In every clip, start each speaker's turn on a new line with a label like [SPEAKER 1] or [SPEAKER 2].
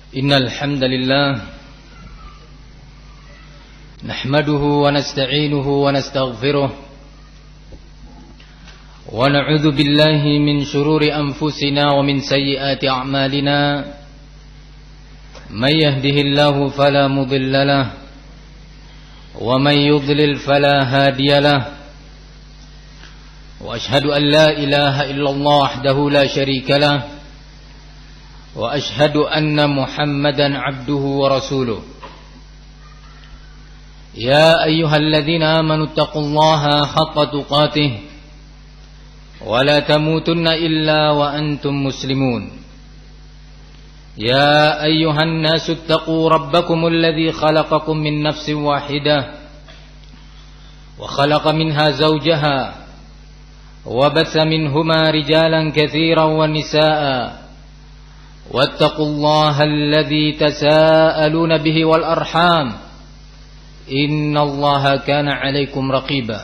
[SPEAKER 1] إن الحمد لله نحمده ونستعينه ونستغفره ونعوذ بالله من شرور أنفسنا ومن سيئات أعمالنا من يهده الله فلا مضل له ومن يضلل فلا هادي له وأشهد أن لا إله إلا الله وحده لا شريك له وأشهد أن محمدا عبده ورسوله يا أيها الذين آمنوا اتقوا الله حق تقاته ولا تموتن إلا وأنتم مسلمون يا أيها الناس اتقوا ربكم الذي خلقكم من نفس واحدة وخلق منها زوجها وبث منهما رجالا كثيرا ونساء واتقوا الله الذي تساءلون به والأرحام إن الله كان عليكم رقيبا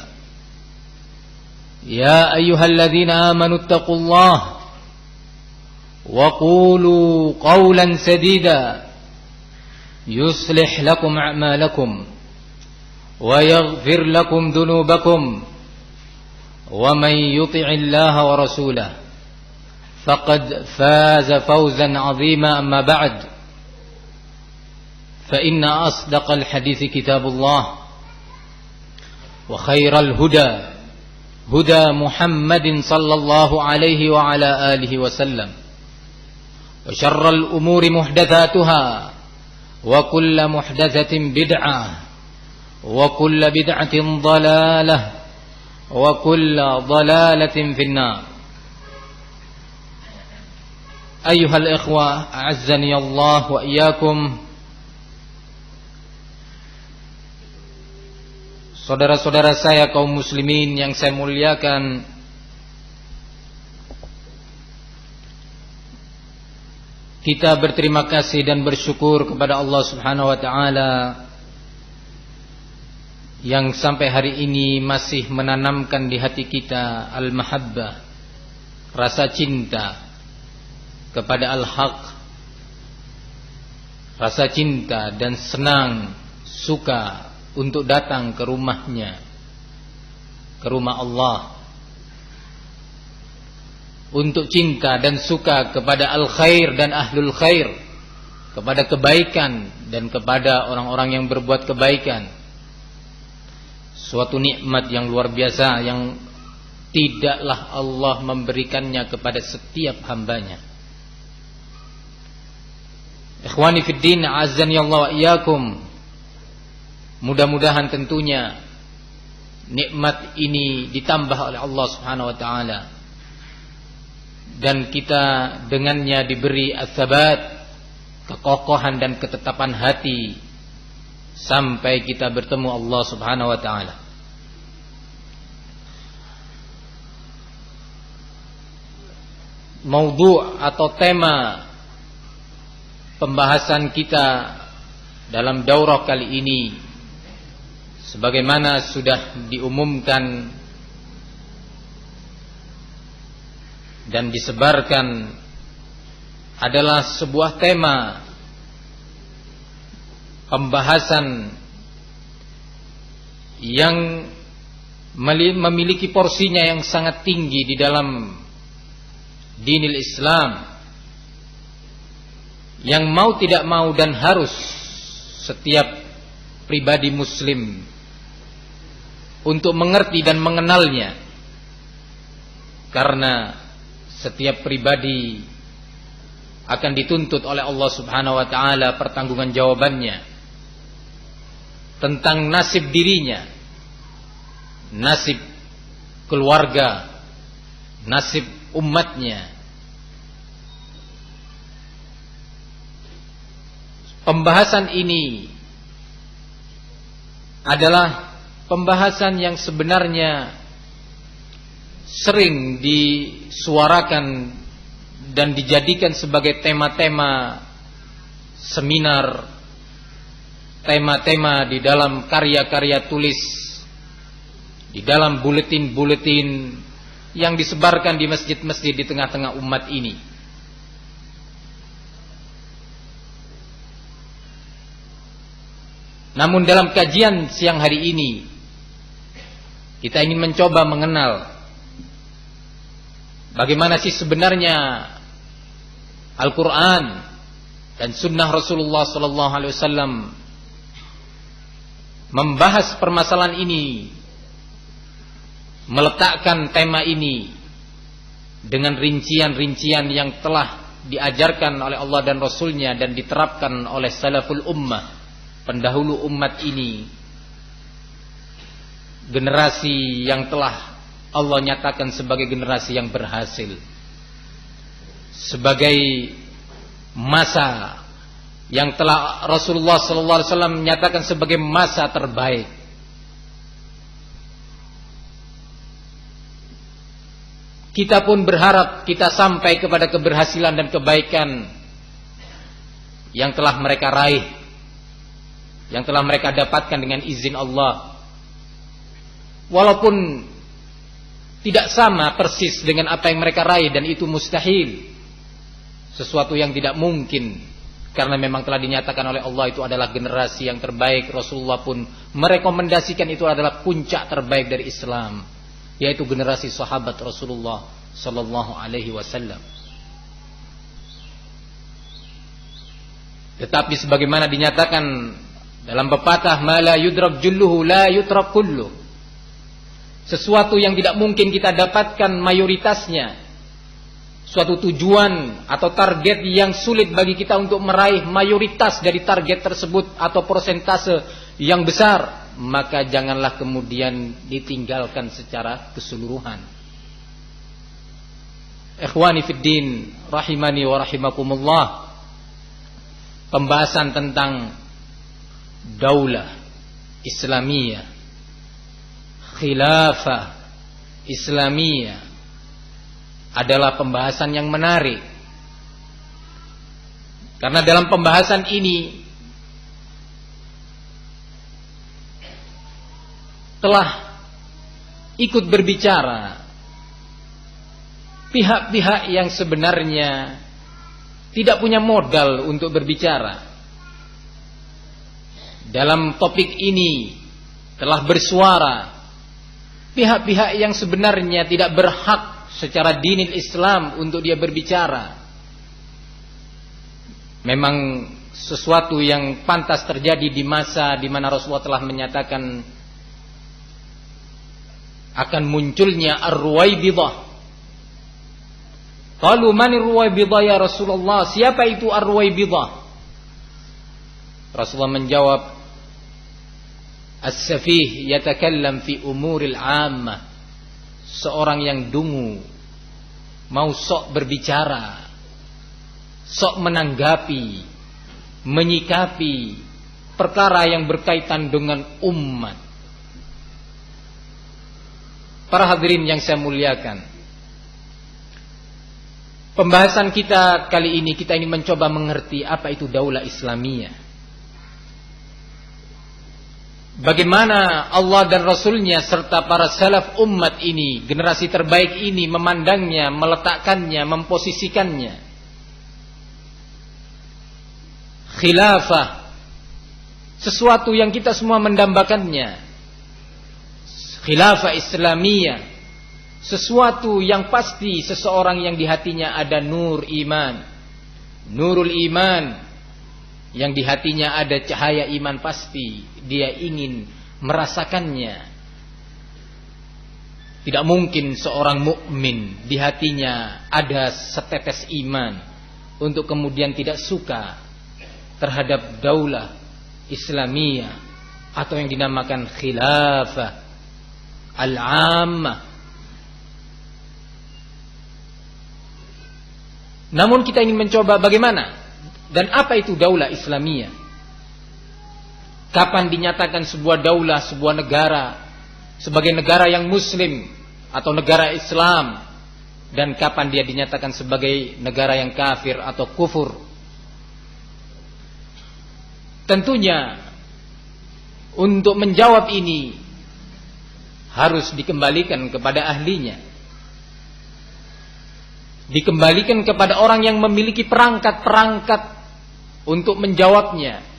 [SPEAKER 1] يا أيها الذين آمنوا اتقوا الله وقولوا قولا سديدا يصلح لكم أعمالكم ويغفر لكم ذنوبكم ومن يطع الله ورسوله فقد فاز فوزا عظيما. أما بعد فإن أصدق الحديث كتاب الله وخير الهدى هدى محمد صلى الله عليه وعلى آله وسلم وشر الأمور محدثاتها وكل محدثة بدعة وكل بدعة ضلالة وكل ضلالة في النار. أيها الإخوة أعزني الله وإياكم. Saudara-saudara saya kaum muslimin yang saya muliakan, kita berterima kasih dan bersyukur kepada Allah Subhanahu wa taala yang sampai hari ini masih menanamkan di hati kita al-mahabbah, rasa cinta kepada al-haq, rasa cinta dan senang, suka untuk datang ke rumahnya, ke rumah Allah, untuk cinta dan suka kepada al-khair dan ahlul khair, kepada kebaikan dan kepada orang-orang yang berbuat kebaikan. Suatu nikmat yang luar biasa yang tidaklah Allah memberikannya kepada setiap hambanya. Ikhwani fid din, azani Allah wa iyyakum. Mudah-mudahan tentunya nikmat ini ditambah oleh Allah Subhanahu wa taala dan kita dengannya diberi ats-tsabat, kekokohan dan ketetapan hati sampai kita bertemu Allah Subhanahu wa taala. Maudhu' atau tema pembahasan kita dalam daurah kali ini, sebagaimana sudah diumumkan dan disebarkan, adalah sebuah tema pembahasan yang memiliki porsinya yang sangat tinggi di dalam dinil Islam, yang mau tidak mau dan harus setiap pribadi muslim untuk mengerti dan mengenalnya, karena setiap pribadi akan dituntut oleh Allah Subhanahu wa taala pertanggunggan jawabannya tentang nasib dirinya, nasib keluarga, nasib umatnya. Pembahasan ini adalah pembahasan yang sebenarnya sering disuarakan dan dijadikan sebagai tema-tema seminar, tema-tema di dalam karya-karya tulis, di dalam buletin-buletin yang disebarkan di masjid-masjid di tengah-tengah umat ini. Namun dalam kajian siang hari ini kita ingin mencoba mengenal bagaimana sih sebenarnya Al-Quran dan Sunnah Rasulullah SAW membahas permasalahan ini, meletakkan tema ini dengan rincian-rincian yang telah diajarkan oleh Allah dan Rasulnya dan diterapkan oleh salaful ummah, pendahulu umat ini, generasi yang telah Allah nyatakan sebagai generasi yang berhasil, sebagai masa yang telah Rasulullah SAW menyatakan sebagai masa terbaik. Kita pun berharap kita sampai kepada keberhasilan dan kebaikan yang telah mereka raih, yang telah mereka dapatkan dengan izin Allah. Walaupun tidak sama persis dengan apa yang mereka raih, dan itu mustahil, sesuatu yang tidak mungkin, karena memang telah dinyatakan oleh Allah itu adalah generasi yang terbaik. Rasulullah pun merekomendasikan itu adalah puncak terbaik dari Islam, yaitu generasi sahabat Rasulullah sallallahu alaihi wasallam. Tetapi sebagaimana dinyatakan dalam pepatah, ma la yudrak julluhu la yutrak kulluh, sesuatu yang tidak mungkin kita dapatkan mayoritasnya, suatu tujuan atau target yang sulit bagi kita untuk meraih mayoritas dari target tersebut atau persentase yang besar, maka janganlah kemudian ditinggalkan secara keseluruhan. Ikhwani fiddin, rahimani wa rahimakumullah, pembahasan tentang daulah Islamiyah, khilafah Islamiyah adalah pembahasan yang menarik, karena dalam pembahasan ini telah ikut berbicara pihak-pihak yang sebenarnya tidak punya modal untuk berbicara. Dalam topik ini telah bersuara pihak-pihak yang sebenarnya tidak berhak secara dinil Islam untuk dia berbicara. Memang sesuatu yang pantas terjadi di masa di mana Rasulullah telah menyatakan akan munculnya ar-ruwaibidah. Qalu manir ruwaibidah ya Rasulullah? Siapa itu ar-ruwaibidah? Rasulullah menjawab, as-safih yatakallam fi umuril ammah. Seorang yang dungu, mau sok berbicara, sok menanggapi, menyikapi perkara yang berkaitan dengan umat. Para hadirin yang saya muliakan, pembahasan kita kali ini kita ingin mencoba mengerti apa itu daulah Islamiyah. Bagaimana Allah dan Rasulnya serta para salaf umat ini, generasi terbaik ini, memandangnya, meletakkannya, memposisikannya. Khilafah, sesuatu yang kita semua mendambakannya. Khilafah Islamiyah, sesuatu yang pasti seseorang yang di hatinya ada nur iman, nurul iman, yang di hatinya ada cahaya iman, pasti dia ingin merasakannya. Tidak mungkin seorang mukmin di hatinya ada setetes iman untuk kemudian tidak suka terhadap daulah Islamiyah atau yang dinamakan khilafah al-ammah. Namun kita ingin mencoba bagaimana dan apa itu daulah Islamiyah. Kapan dinyatakan sebuah daulah, sebuah negara sebagai negara yang muslim atau negara Islam, dan kapan dia dinyatakan sebagai negara yang kafir atau kufur. Tentunya untuk menjawab ini harus dikembalikan kepada ahlinya, dikembalikan kepada orang yang memiliki perangkat-perangkat untuk menjawabnya.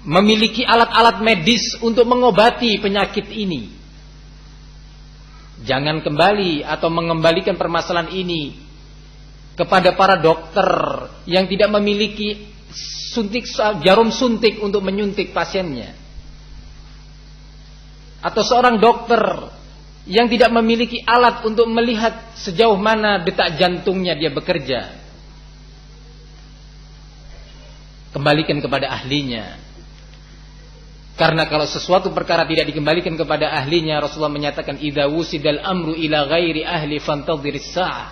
[SPEAKER 1] memiliki alat-alat medis untuk mengobati penyakit ini. Jangan kembali atau mengembalikan permasalahan ini kepada para dokter yang tidak memiliki jarum suntik untuk menyuntik pasiennya, atau seorang dokter yang tidak memiliki alat untuk melihat sejauh mana detak jantungnya dia bekerja. Kembalikan kepada ahlinya. Karena kalau sesuatu perkara tidak dikembalikan kepada ahlinya, Rasulullah menyatakan idza wusidal amru ila ghairi ahli fantadhiris sa'ah.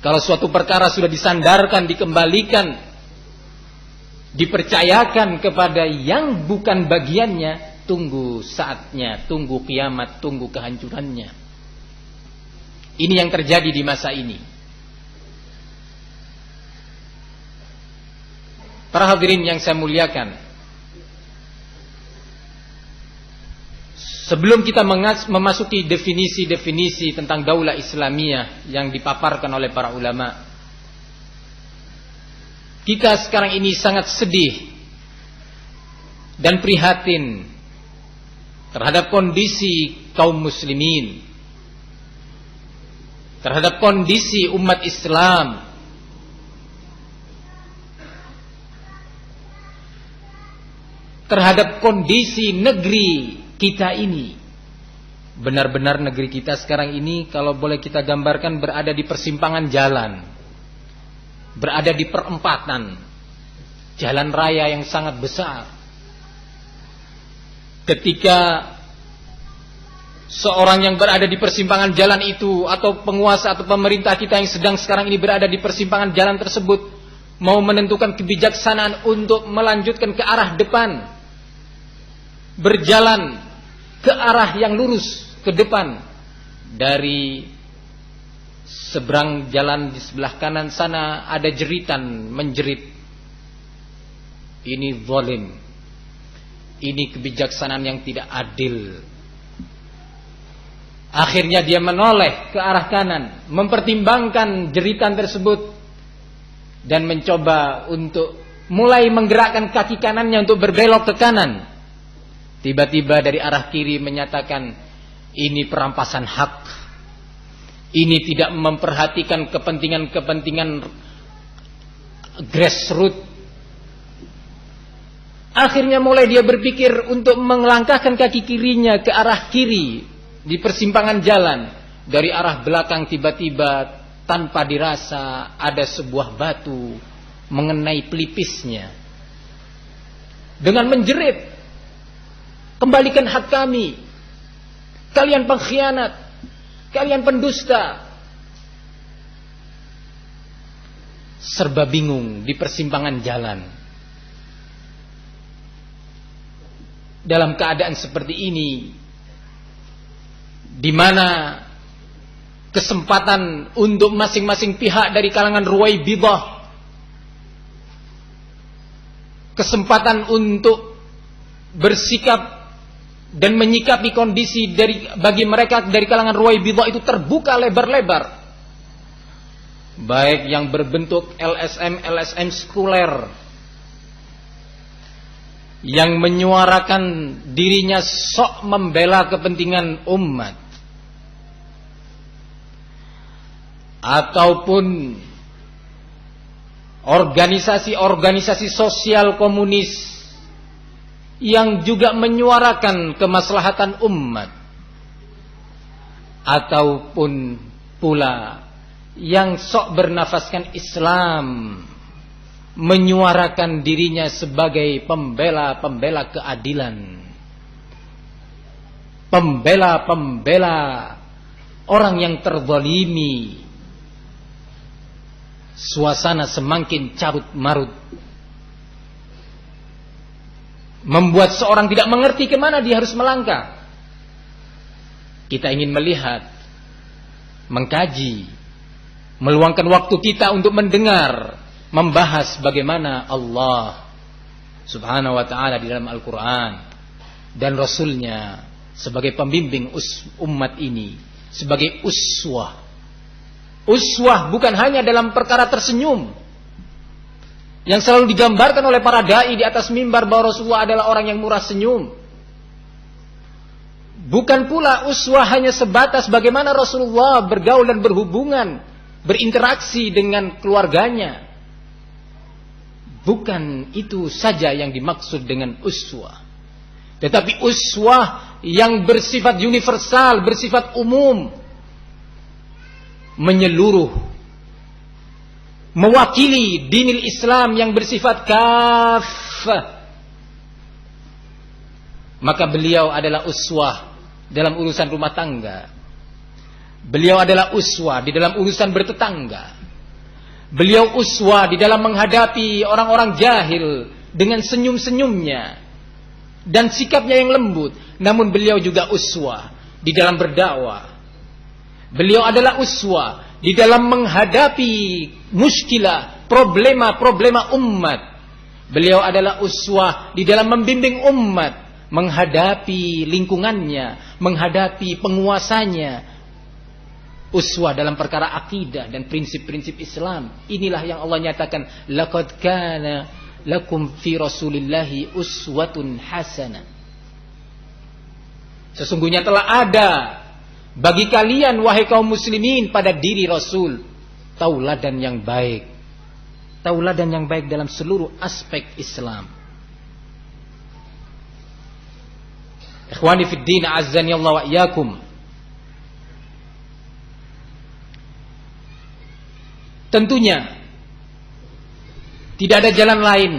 [SPEAKER 1] Kalau suatu perkara sudah disandarkan, dikembalikan, dipercayakan kepada yang bukan bagiannya, tunggu saatnya, tunggu kiamat, tunggu kehancurannya. Ini yang terjadi di masa ini. Para hadirin yang saya muliakan, sebelum kita memasuki definisi-definisi tentang daulah Islamiyah yang dipaparkan oleh para ulama, kita sekarang ini sangat sedih dan prihatin terhadap kondisi kaum muslimin, terhadap kondisi umat Islam, terhadap kondisi negeri kita ini. Benar-benar negeri kita sekarang ini, kalau boleh kita gambarkan, berada di persimpangan jalan, berada di perempatan jalan raya yang sangat besar. Ketika seorang yang berada di persimpangan jalan itu, atau penguasa atau pemerintah kita yang sedang sekarang ini berada di persimpangan jalan tersebut, mau menentukan kebijaksanaan untuk melanjutkan ke arah depan, berjalan ke arah yang lurus ke depan, dari seberang jalan di sebelah kanan sana ada jeritan menjerit, ini zalim, ini kebijaksanaan yang tidak adil. Akhirnya dia menoleh ke arah kanan, mempertimbangkan jeritan tersebut, dan mencoba untuk mulai menggerakkan kaki kanannya untuk berbelok ke kanan. Tiba-tiba dari arah kiri menyatakan, ini perampasan hak, ini tidak memperhatikan kepentingan-kepentingan grassroots. Akhirnya mulai dia berpikir untuk melangkahkan kaki kirinya ke arah kiri di persimpangan jalan. Dari arah belakang tiba-tiba tanpa dirasa ada sebuah batu mengenai pelipisnya. Dengan menjerit, kembalikan hak kami, kalian pengkhianat, kalian pendusta. Serba bingung di persimpangan jalan. Dalam keadaan seperti ini, di mana kesempatan untuk masing-masing pihak dari kalangan Ruwaibidah, kesempatan untuk bersikap dan menyikapi kondisi bagi mereka dari kalangan Ruwaibidah itu terbuka lebar-lebar, baik yang berbentuk LSM sekuler yang menyuarakan dirinya sok membela kepentingan umat, ataupun organisasi-organisasi sosial komunis yang juga menyuarakan kemaslahatan umat, ataupun pula yang sok bernafaskan Islam, menyuarakan dirinya sebagai pembela-pembela keadilan, pembela-pembela orang yang terzalimi. Suasana semakin carut marut, membuat seorang tidak mengerti kemana dia harus melangkah. Kita ingin melihat, mengkaji, meluangkan waktu kita untuk mendengar, membahas bagaimana Allah Subhanahu wa ta'ala di dalam Al-Quran dan Rasulnya sebagai pembimbing umat ini, sebagai uswah. Uswah bukan hanya dalam perkara tersenyum, yang selalu digambarkan oleh para dai di atas mimbar bahwa Rasulullah adalah orang yang murah senyum. Bukan pula uswah hanya sebatas bagaimana Rasulullah bergaul dan berhubungan, berinteraksi dengan keluarganya. Bukan itu saja yang dimaksud dengan uswah. Tetapi uswah yang bersifat universal, bersifat umum, menyeluruh, mewakili dinil Islam yang bersifat kafah. Maka beliau adalah uswah dalam urusan rumah tangga. Beliau adalah uswah di dalam urusan bertetangga. Beliau uswah di dalam menghadapi orang-orang jahil dengan senyum-senyumnya dan sikapnya yang lembut. Namun beliau juga uswah di dalam berdakwah. Beliau adalah uswah di dalam menghadapi muskilah, problema-problema umat. Beliau adalah uswah di dalam membimbing umat menghadapi lingkungannya, menghadapi penguasanya. Uswah dalam perkara akidah dan prinsip-prinsip Islam. Inilah yang Allah nyatakan, laqad kana lakum fi rasulillahi uswatun hasanah. Sesungguhnya telah ada bagi kalian wahai kaum muslimin pada diri Rasul tauladan yang baik. Tauladan yang baik dalam seluruh aspek Islam. Ikhwani fid din, azzani Allah wa iyyakum. Tentunya tidak ada jalan lain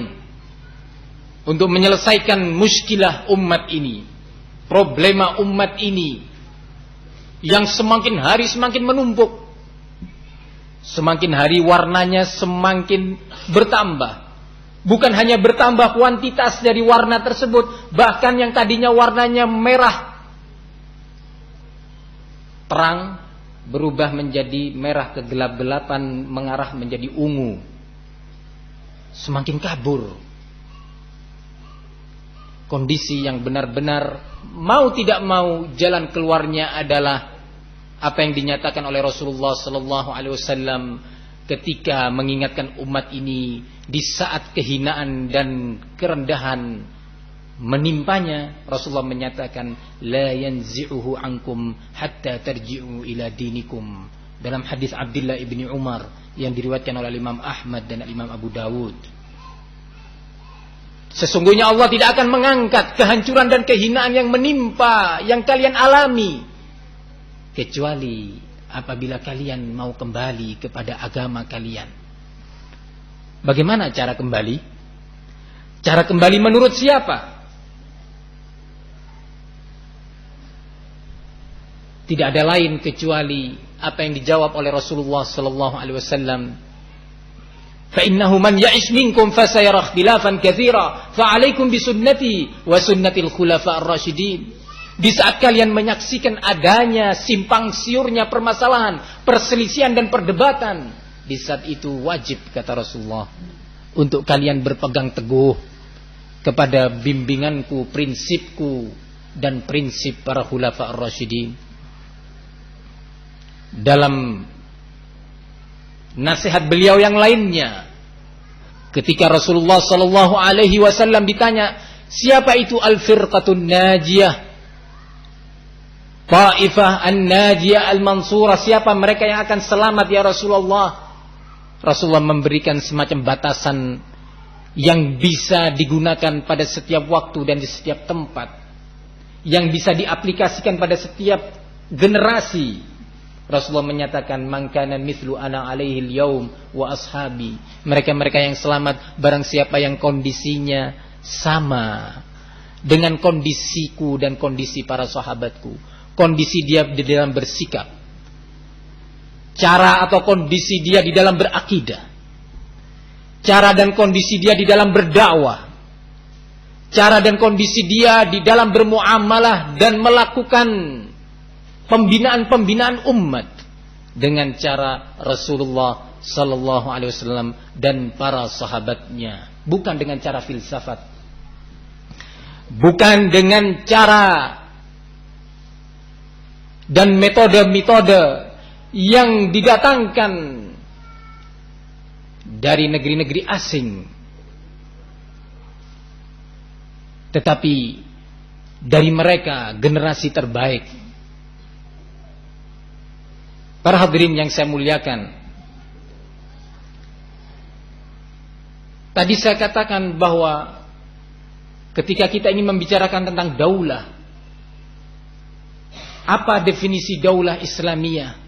[SPEAKER 1] untuk menyelesaikan muskilah umat ini, problema umat ini yang semakin hari semakin menumpuk, semakin hari warnanya semakin bertambah. Bukan hanya bertambah kuantitas dari warna tersebut, bahkan yang tadinya warnanya merah terang berubah menjadi merah kegelap-gelapan, mengarah menjadi ungu. Semakin kabur. Kondisi yang benar-benar mau tidak mau jalan keluarnya adalah apa yang dinyatakan oleh Rasulullah sallallahu alaihi wasallam ketika mengingatkan umat ini di saat kehinaan dan kerendahan menimpanya. Rasulullah menyatakan, la yanzi'uhu ankum hatta tarji'u ila dinikum, dalam hadis Abdullah ibni Umar yang diriwayatkan oleh Imam Ahmad dan Imam Abu Dawud. Sesungguhnya Allah tidak akan mengangkat kehancuran dan kehinaan yang menimpa, yang kalian alami, kecuali apabila kalian mau kembali kepada agama kalian. Bagaimana cara kembali? Cara kembali menurut siapa? Tidak ada lain kecuali apa yang dijawab oleh Rasulullah sallallahu alaihi wasallam. Fa innahu man ya'ish minkum fasayara ikhtilafan katsira fa 'alaikum bi sunnati wa sunnatil khulafa'ir rasyidin. Di saat kalian menyaksikan adanya simpang siurnya permasalahan, perselisihan dan perdebatan, di saat itu wajib, kata Rasulullah, untuk kalian berpegang teguh kepada bimbinganku, prinsipku dan prinsip para khulafa'ir rasyidin. Dalam nasihat beliau yang lainnya, ketika Rasulullah sallallahu alaihi wasallam ditanya, siapa itu al-firqatun najiyah, Taifah an-najiyah al-mansurah, siapa mereka yang akan selamat ya Rasulullah? Rasulullah memberikan semacam batasan yang bisa digunakan pada setiap waktu dan di setiap tempat, yang bisa diaplikasikan pada setiap generasi. Rasulullah menyatakan, man kana mithlu ana alaihi al-yaum wa ashabi, mereka-mereka yang selamat barang siapa yang kondisinya sama dengan kondisiku dan kondisi para sahabatku. Kondisi dia di dalam bersikap, cara atau kondisi dia di dalam berakidah, cara dan kondisi dia di dalam berdakwah, cara dan kondisi dia di dalam bermuamalah dan melakukan pembinaan-pembinaan umat dengan cara Rasulullah sallallahu alaihi wasallam dan para sahabatnya, bukan dengan cara filsafat, bukan dengan cara dan metode-metode yang didatangkan dari negeri-negeri asing, tetapi dari mereka generasi terbaik. Para hadirin yang saya muliakan, tadi saya katakan bahwa ketika kita ingin membicarakan tentang daulah, apa definisi daulah Islamiyah?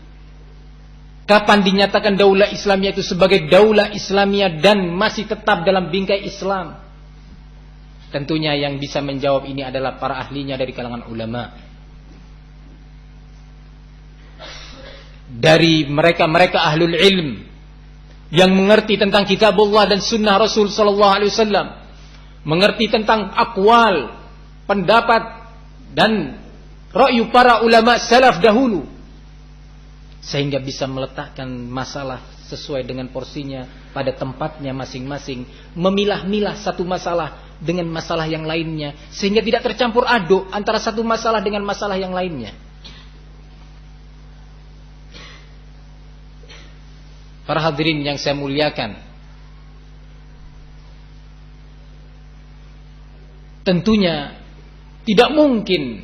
[SPEAKER 1] Kapan dinyatakan daulah Islamiyah itu sebagai daulah Islamiyah dan masih tetap dalam bingkai Islam? Tentunya yang bisa menjawab ini adalah para ahlinya dari kalangan ulama. Dari mereka-mereka ahlul ilm yang mengerti tentang kitabullah dan sunnah Rasul sallallahu alaihi wasallam, mengerti tentang aqwal, pendapat dan ra'yu para ulama salaf dahulu, sehingga bisa meletakkan masalah sesuai dengan porsinya pada tempatnya masing-masing, memilah-milah satu masalah dengan masalah yang lainnya, sehingga tidak tercampur aduk antara satu masalah dengan masalah yang lainnya. Para hadirin yang saya muliakan, tentunya tidak mungkin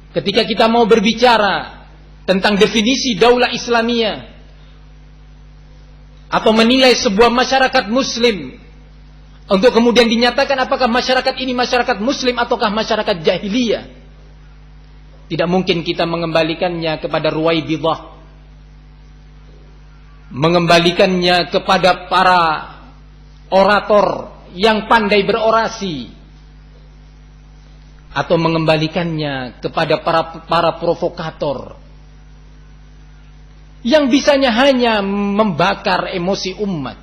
[SPEAKER 1] ketika kita mau berbicara tentang definisi daulah Islamiyah atau menilai sebuah masyarakat muslim untuk kemudian dinyatakan apakah masyarakat ini masyarakat muslim ataukah masyarakat jahiliyah, tidak mungkin kita mengembalikannya kepada Ruwaibidah, mengembalikannya kepada para orator yang pandai berorasi, atau mengembalikannya kepada para provokator yang bisanya hanya membakar emosi umat,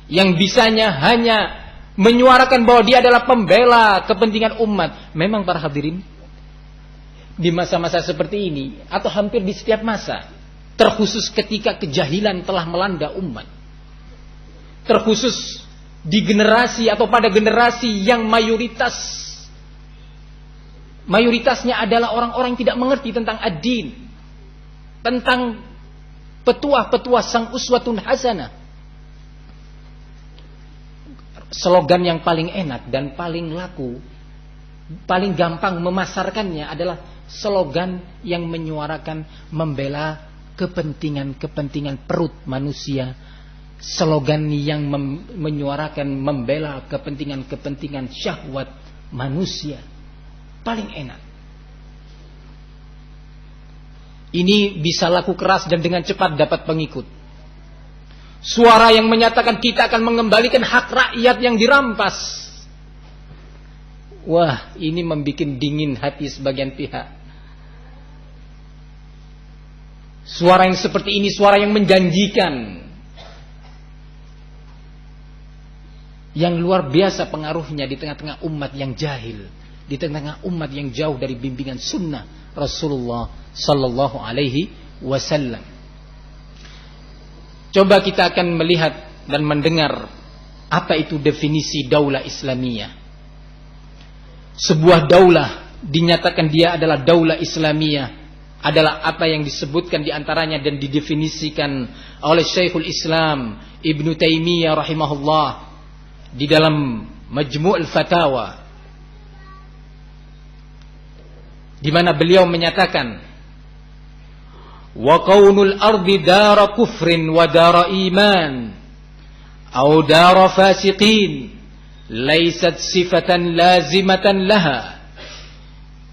[SPEAKER 1] yang bisanya hanya menyuarakan bahwa dia adalah pembela kepentingan umat. Memang para hadirin, di masa-masa seperti ini atau hampir di setiap masa, terkhusus ketika kejahilan telah melanda umat, terkhusus di generasi atau pada generasi yang mayoritasnya adalah orang-orang yang tidak mengerti tentang ad-din, tentang petuah-petuah sang uswatun hasanah. Slogan yang paling enak dan paling laku, paling gampang memasarkannya adalah slogan yang menyuarakan membela kepentingan-kepentingan perut manusia, slogan yang menyuarakan membela kepentingan-kepentingan syahwat manusia. Paling enak. Ini bisa laku keras dan dengan cepat dapat pengikut. Suara yang menyatakan kita akan mengembalikan hak rakyat yang dirampas. Wah, ini membuat dingin hati sebagian pihak. Suara yang seperti ini suara yang menjanjikan, yang luar biasa pengaruhnya di tengah-tengah umat yang jahil, di tengah-tengah umat yang jauh dari bimbingan sunnah Rasulullah sallallahu alaihi wasallam. Coba kita akan melihat dan mendengar apa itu definisi daulah Islamiyah. Sebuah daulah dinyatakan dia adalah daulah Islamiyah adalah apa yang disebutkan di antaranya dan didefinisikan oleh Syekhul Islam Ibnu Taimiyah rahimahullah di dalam Majmu' al-Fatawa, di mana beliau menyatakan wa qaunul ardi dara kufrin wa dara iman atau dara fasiqin laysat sifatan lazimatan laha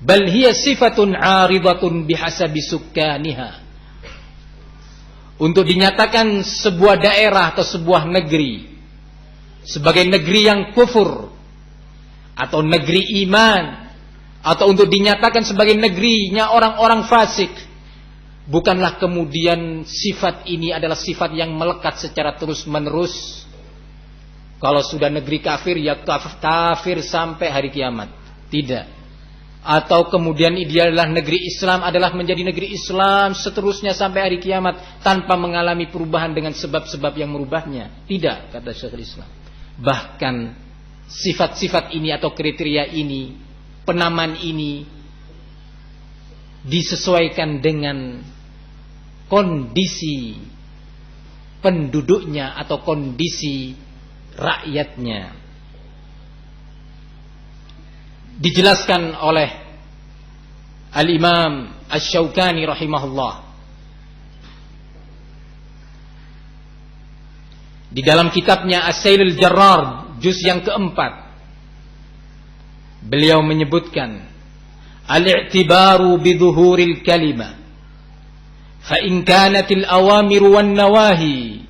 [SPEAKER 1] bal hiya sifatun 'aridatun bihasabi sukkaniha. Untuk dinyatakan sebuah daerah atau sebuah negeri sebagai negeri yang kufur atau negeri iman, atau untuk dinyatakan sebagai negerinya orang-orang fasik, bukanlah kemudian sifat ini adalah sifat yang melekat secara terus-menerus. Kalau sudah negeri kafir, ya kafir sampai hari kiamat. Tidak. Atau kemudian idealah negeri Islam adalah menjadi negeri Islam seterusnya sampai hari kiamat tanpa mengalami perubahan dengan sebab-sebab yang merubahnya. Tidak, kata Syekhul Islam. Bahkan sifat-sifat ini atau kriteria ini, penamaan ini disesuaikan dengan kondisi penduduknya atau kondisi rakyatnya. Dijelaskan oleh Al-Imam Asy-Syaukani rahimahullah di dalam kitabnya As-Sailul Jarrar juz yang keempat. Beliau menyebutkan al-i'tibaru bi dhuhuril kalimah fa in kanatil awamiru wan nawahi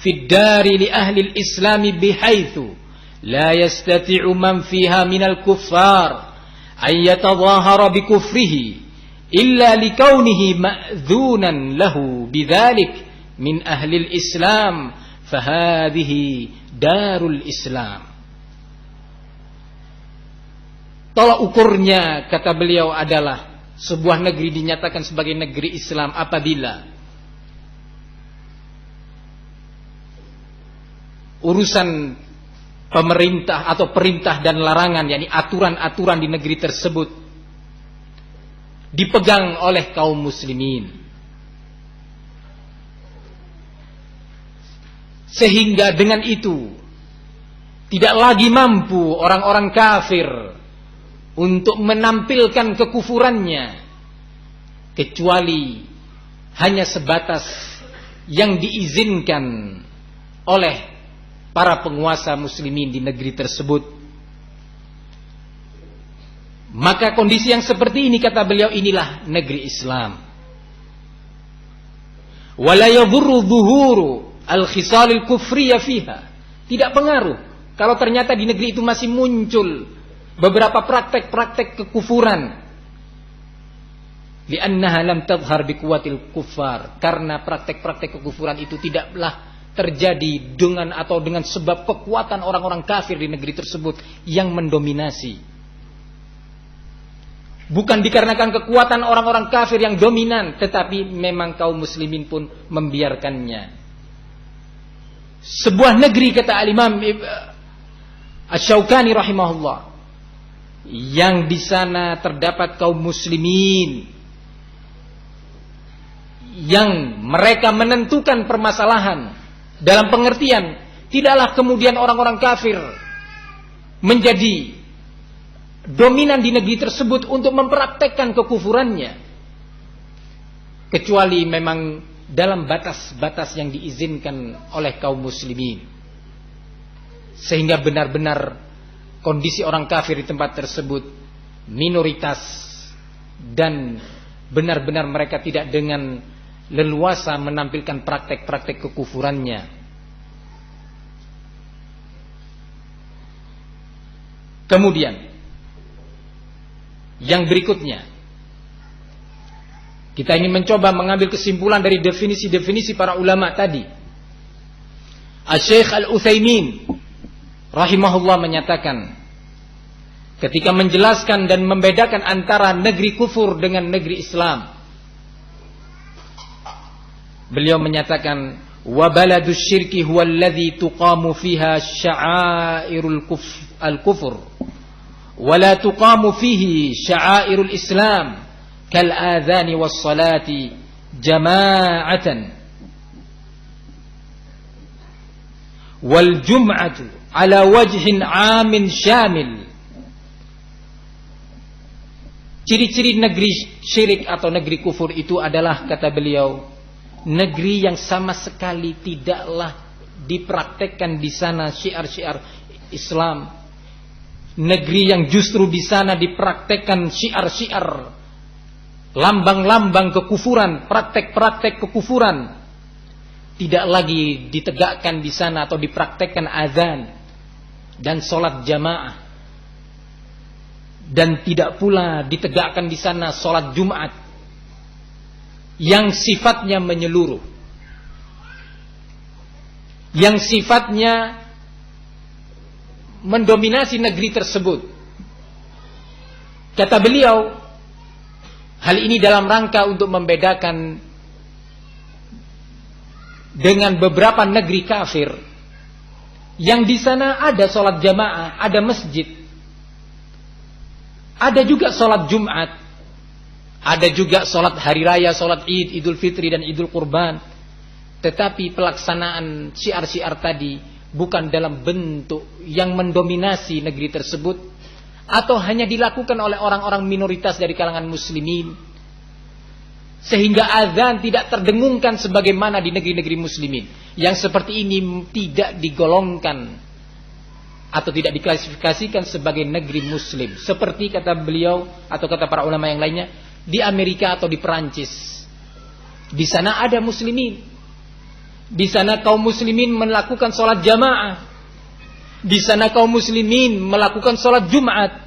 [SPEAKER 1] fid dari li ahli al-islam bihaitsu la yastati'u man fiha minal kuffar an yatadhahara bi kufrihi illa likaunihi ma'dhunan lahu bidzalik min ahli al-islam fahadhihi darul islam. Tolak ukurnya, kata beliau, adalah sebuah negeri dinyatakan sebagai negeri Islam apabila urusan pemerintah atau perintah dan larangan, yakni aturan-aturan di negeri tersebut dipegang oleh kaum muslimin, sehingga dengan itu tidak lagi mampu orang-orang kafir untuk menampilkan kekufurannya kecuali hanya sebatas yang diizinkan oleh para penguasa muslimin di negeri tersebut. Maka kondisi yang seperti ini, kata beliau, inilah negeri Islam. Wala yadhurru dhuhuru al-khisalil kufriyah fiha. Tidak pengaruh kalau ternyata di negeri itu masih muncul beberapa praktek-praktek kekufuran. Li'annaha lam tadhhar biquwatil kuffar, karena praktek-praktek kekufuran itu tidaklah terjadi dengan sebab kekuatan orang-orang kafir di negeri tersebut yang mendominasi. Bukan dikarenakan kekuatan orang-orang kafir yang dominan, tetapi memang kaum muslimin pun membiarkannya. Sebuah negeri, kata Al-Imam Asy-Syaukani rahimahullah, yang di sana terdapat kaum muslimin yang mereka menentukan permasalahan, dalam pengertian tidaklah kemudian orang-orang kafir menjadi dominan di negeri tersebut untuk mempraktekkan kekufurannya, kecuali memang dalam batas-batas yang diizinkan oleh kaum muslimin, sehingga benar-benar kondisi orang kafir di tempat tersebut minoritas dan benar-benar mereka tidak dengan leluasa menampilkan praktek-praktek kekufurannya. Kemudian yang berikutnya, kita ingin mencoba mengambil kesimpulan dari definisi-definisi para ulama tadi. Asy-Syaikh Al-Utsaimin rahimahullah menyatakan, ketika menjelaskan dan membedakan antara negeri kufur dengan negeri Islam, beliau menyatakan, wa baladus syirki huwa alladhi tuqamu fiha sya'airul kufur wa la tuqamu fihi sya'airul islam kal adhani was salati jama'atan wal jum'atu ala wajhin amin syamil. Ciri-ciri negeri syirik atau negeri kufur itu adalah, kata beliau, negeri yang sama sekali tidaklah dipraktekkan di sana syiar-syiar Islam, negeri yang justru di sana dipraktekkan syiar-syiar, lambang-lambang kekufuran, praktek-praktek kekufuran. Tidak lagi ditegakkan di sana atau dipraktekkan azan dan sholat jamaah, dan tidak pula ditegakkan di sana sholat Jumat yang sifatnya menyeluruh, yang sifatnya mendominasi negeri tersebut. Kata beliau, hal ini dalam rangka untuk membedakan dengan beberapa negeri kafir yang di sana ada sholat jamaah, ada masjid, ada juga sholat Jumat, ada juga sholat hari raya, sholat Id, Idul Fitri dan Idul Kurban. tetapi pelaksanaan syiar-syiar tadi bukan dalam bentuk yang mendominasi negeri tersebut, atau hanya dilakukan oleh orang-orang minoritas dari kalangan muslimin, sehingga azan tidak terdengungkan sebagaimana di negeri-negeri muslimin. Yang seperti ini tidak digolongkan atau tidak diklasifikasikan sebagai negeri muslim, seperti kata beliau atau kata para ulama yang lainnya di Amerika atau di Perancis. Di sana ada muslimin, di sana kaum muslimin melakukan sholat jamaah, di sana kaum muslimin melakukan sholat Jumat.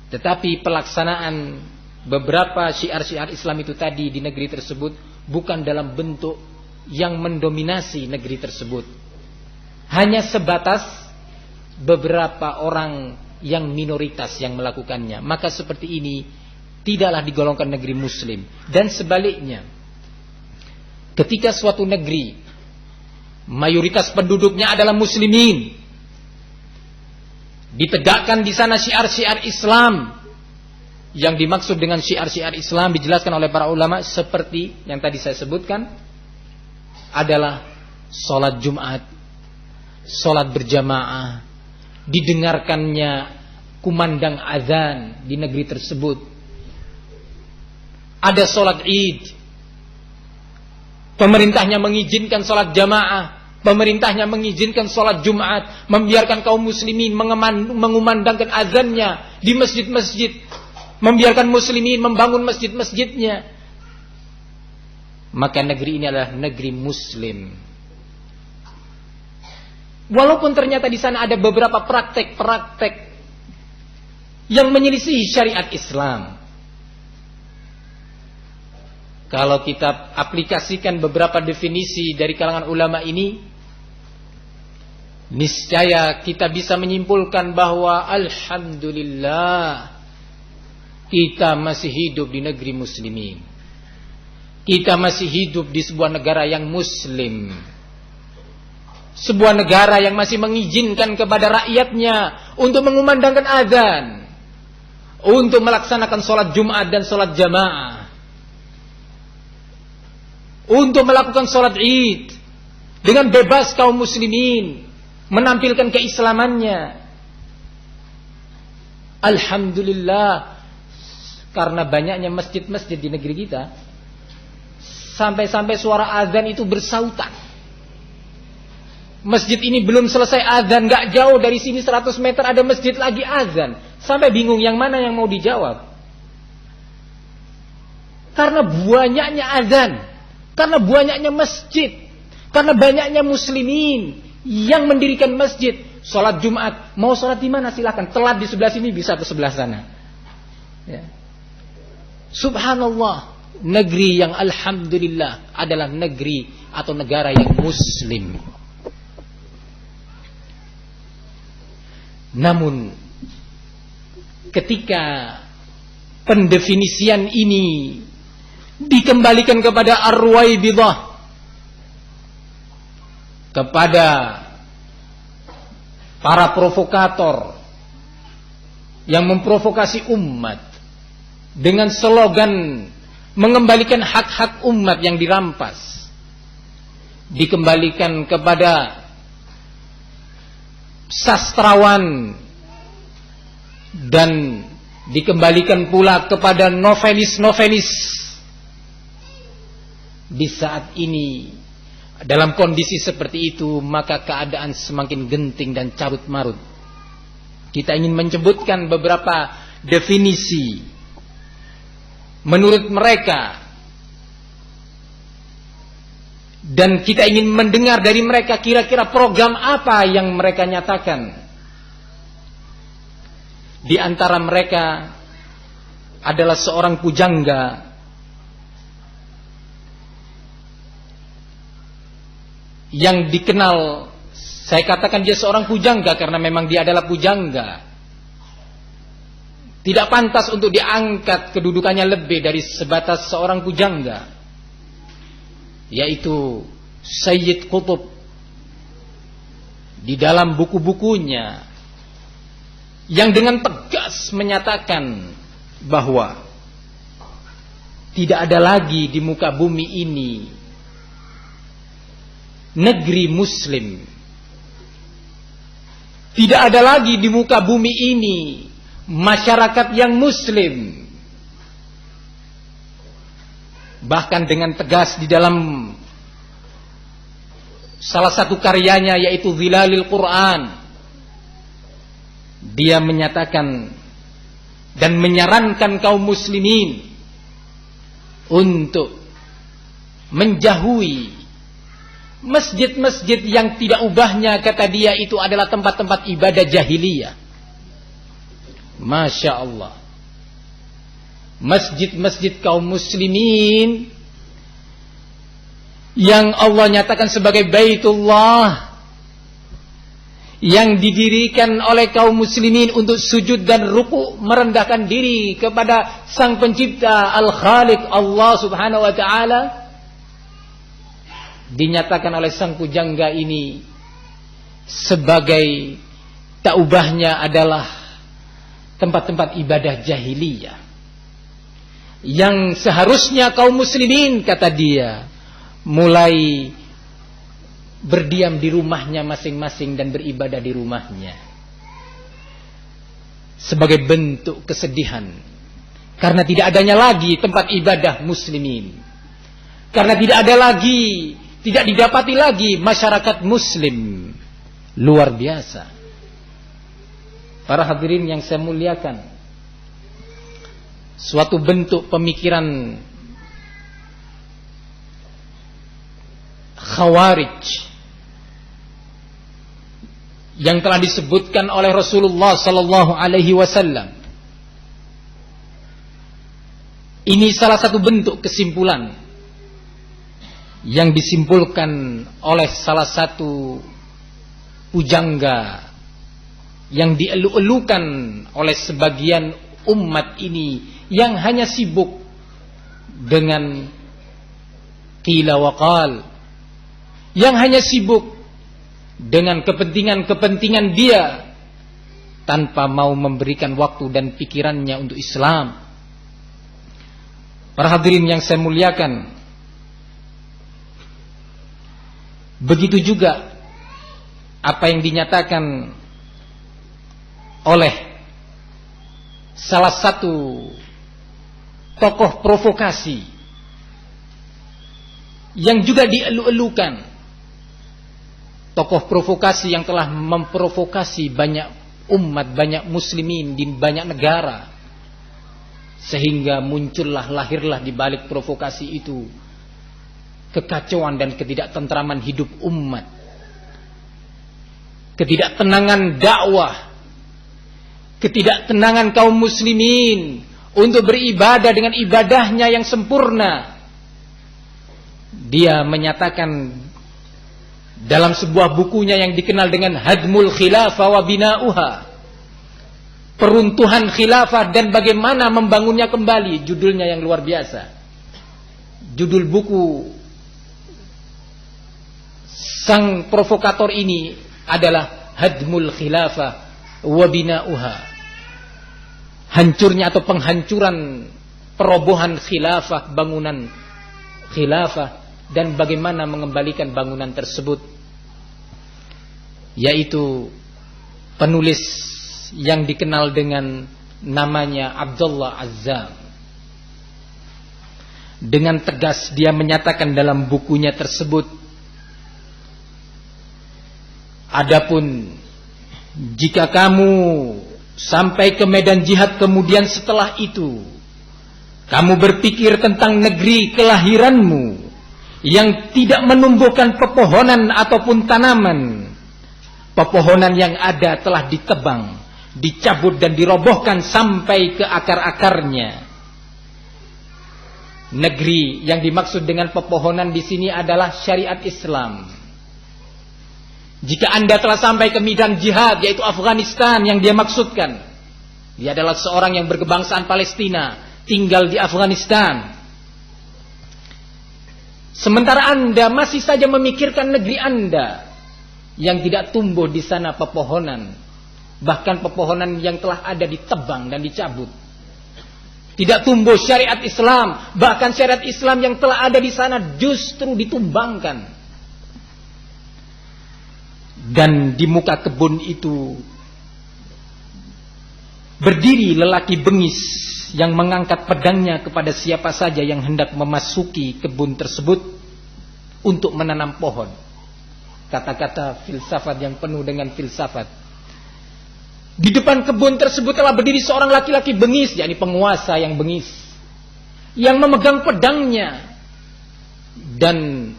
[SPEAKER 1] Tetapi pelaksanaan beberapa syiar-syiar Islam itu tadi di negeri tersebut bukan dalam bentuk yang mendominasi negeri tersebut, hanya sebatas beberapa orang yang minoritas yang melakukannya. Maka seperti ini tidaklah digolongkan negeri muslim. Dan sebaliknya, ketika suatu negeri mayoritas penduduknya adalah muslimin, ditegakkan di sana syiar-syiar Islam. Yang dimaksud dengan syiar-syiar Islam dijelaskan oleh para ulama seperti yang tadi saya sebutkan, adalah sholat Jumat, sholat berjamaah, didengarkannya kumandang azan di negeri tersebut, ada sholat Id, pemerintahnya mengizinkan sholat jamaah, pemerintahnya mengizinkan sholat Jumat, membiarkan kaum muslimin mengumandangkan azannya di masjid-masjid, membiarkan muslimin membangun masjid-masjidnya. Maka negeri ini adalah negeri muslim. Walaupun ternyata di sana ada beberapa praktek-praktek yang menyelisihi syariat Islam. Kalau kita aplikasikan beberapa definisi dari kalangan ulama ini, niscaya kita bisa menyimpulkan bahwa alhamdulillah kita masih hidup di negeri muslimin. Kita masih hidup di sebuah negara yang muslim, sebuah negara yang masih mengizinkan kepada rakyatnya untuk mengumandangkan azan, untuk melaksanakan sholat Jumat dan sholat jamaah, untuk melakukan sholat Id dengan bebas kaum muslimin menampilkan keislamannya. Alhamdulillah, karena banyaknya masjid-masjid di negeri kita, sampai-sampai suara azan itu bersautan. Masjid ini belum selesai azan, gak jauh dari sini 100 meter ada masjid lagi azan. Sampai bingung yang mana yang mau dijawab. Karena banyaknya azan, karena banyaknya masjid, karena banyaknya muslimin yang mendirikan masjid. Sholat Jumat, mau sholat di mana silakan, telat di sebelah sini bisa ke sebelah sana. Ya. Subhanallah, negeri yang alhamdulillah adalah negeri atau negara yang muslim. Namun ketika pendefinisian ini dikembalikan kepada Ar-Ruwaibidah, kepada para provokator yang memprovokasi umat dengan slogan mengembalikan hak-hak umat yang dirampas, dikembalikan kepada sastrawan dan dikembalikan pula kepada novelis-novelis. Di saat ini dalam kondisi seperti itu, maka keadaan semakin genting dan carut marut. Kita ingin menyebutkan beberapa definisi menurut mereka, dan kita ingin mendengar dari mereka kira-kira program apa yang mereka nyatakan. Di antara mereka adalah seorang pujangga yang dikenal, saya katakan dia seorang pujangga karena memang dia adalah pujangga. Tidak pantas untuk diangkat kedudukannya lebih dari sebatas seorang pujangga, yaitu Sayyid Qutb. Di dalam buku-bukunya yang dengan tegas menyatakan bahwa tidak ada lagi di muka bumi ini negeri muslim. Tidak ada lagi di muka bumi ini masyarakat yang muslim. Bahkan dengan tegas di dalam salah satu karyanya yaitu Zilalil Quran, dia menyatakan dan menyarankan kaum muslimin untuk menjauhi masjid-masjid yang tidak ubahnya, kata dia, itu adalah tempat-tempat ibadah jahiliyah. Masya Allah. Masjid-masjid kaum muslimin yang Allah nyatakan sebagai Baitullah, yang didirikan oleh kaum muslimin untuk sujud dan ruku, merendahkan diri kepada Sang Pencipta Al-Khaliq Allah Subhanahu wa taala, dinyatakan oleh sang pujangga ini sebagai tak ubahnya adalah tempat-tempat ibadah jahiliyah yang seharusnya kaum muslimin, kata dia, mulai berdiam di rumahnya masing-masing dan beribadah di rumahnya sebagai bentuk kesedihan karena tidak adanya lagi tempat ibadah muslimin, karena tidak ada lagi, tidak didapati lagi masyarakat muslim. Luar biasa. Para hadirin yang saya muliakan, suatu bentuk pemikiran Khawarij yang telah disebutkan oleh Rasulullah sallallahu alaihi wasallam. Ini salah satu bentuk kesimpulan yang disimpulkan oleh salah satu pujangga yang dielu-elukan oleh sebagian umat ini yang hanya sibuk dengan qila wa qal, yang hanya sibuk dengan kepentingan-kepentingan dia tanpa mau memberikan waktu dan pikirannya untuk Islam. Para hadirin yang saya muliakan, begitu juga apa yang dinyatakan oleh salah satu tokoh provokasi yang juga dielu-elukan, tokoh provokasi yang telah memprovokasi banyak umat, banyak muslimin di banyak negara, sehingga muncullah, lahirlah di balik provokasi itu kekacauan dan ketidaktentraman hidup umat, ketidaktenangan dakwah, ketidaktenangan kaum muslimin untuk beribadah dengan ibadahnya yang sempurna. Dia menyatakan dalam sebuah bukunya yang dikenal dengan Hadmul Khilafah wa Bina'uha, peruntuhan khilafah dan bagaimana membangunnya kembali. Judulnya yang luar biasa. Judul buku sang provokator ini adalah Hadmul Khilafah wa Bina'uha, hancurnya atau penghancuran perobohan khilafah, bangunan khilafah, dan bagaimana mengembalikan bangunan tersebut. Yaitu penulis yang dikenal dengan namanya Abdullah Azzam. Dengan tegas dia menyatakan dalam bukunya tersebut, adapun jika kamu sampai ke medan jihad kemudian setelah itu kamu berpikir tentang negeri kelahiranmu yang tidak menumbuhkan pepohonan ataupun tanaman, pepohonan yang ada telah ditebang, dicabut dan dirobohkan sampai ke akar-akarnya. Negeri yang dimaksud dengan pepohonan di sini adalah syariat Islam. Jika Anda telah sampai ke medan jihad, yaitu Afghanistan yang dia maksudkan, dia adalah seorang yang berkebangsaan Palestina, tinggal di Afghanistan. Sementara Anda masih saja memikirkan negeri Anda yang tidak tumbuh di sana pepohonan, bahkan pepohonan yang telah ada ditebang dan dicabut. Tidak tumbuh syariat Islam, bahkan syariat Islam yang telah ada di sana justru ditumbangkan. Dan di muka kebun itu berdiri lelaki bengis yang mengangkat pedangnya kepada siapa saja yang hendak memasuki kebun tersebut untuk menanam pohon. Kata-kata filsafat yang penuh dengan filsafat. Di depan kebun tersebut telah berdiri seorang laki-laki bengis, yakni penguasa yang bengis, yang memegang pedangnya. Dan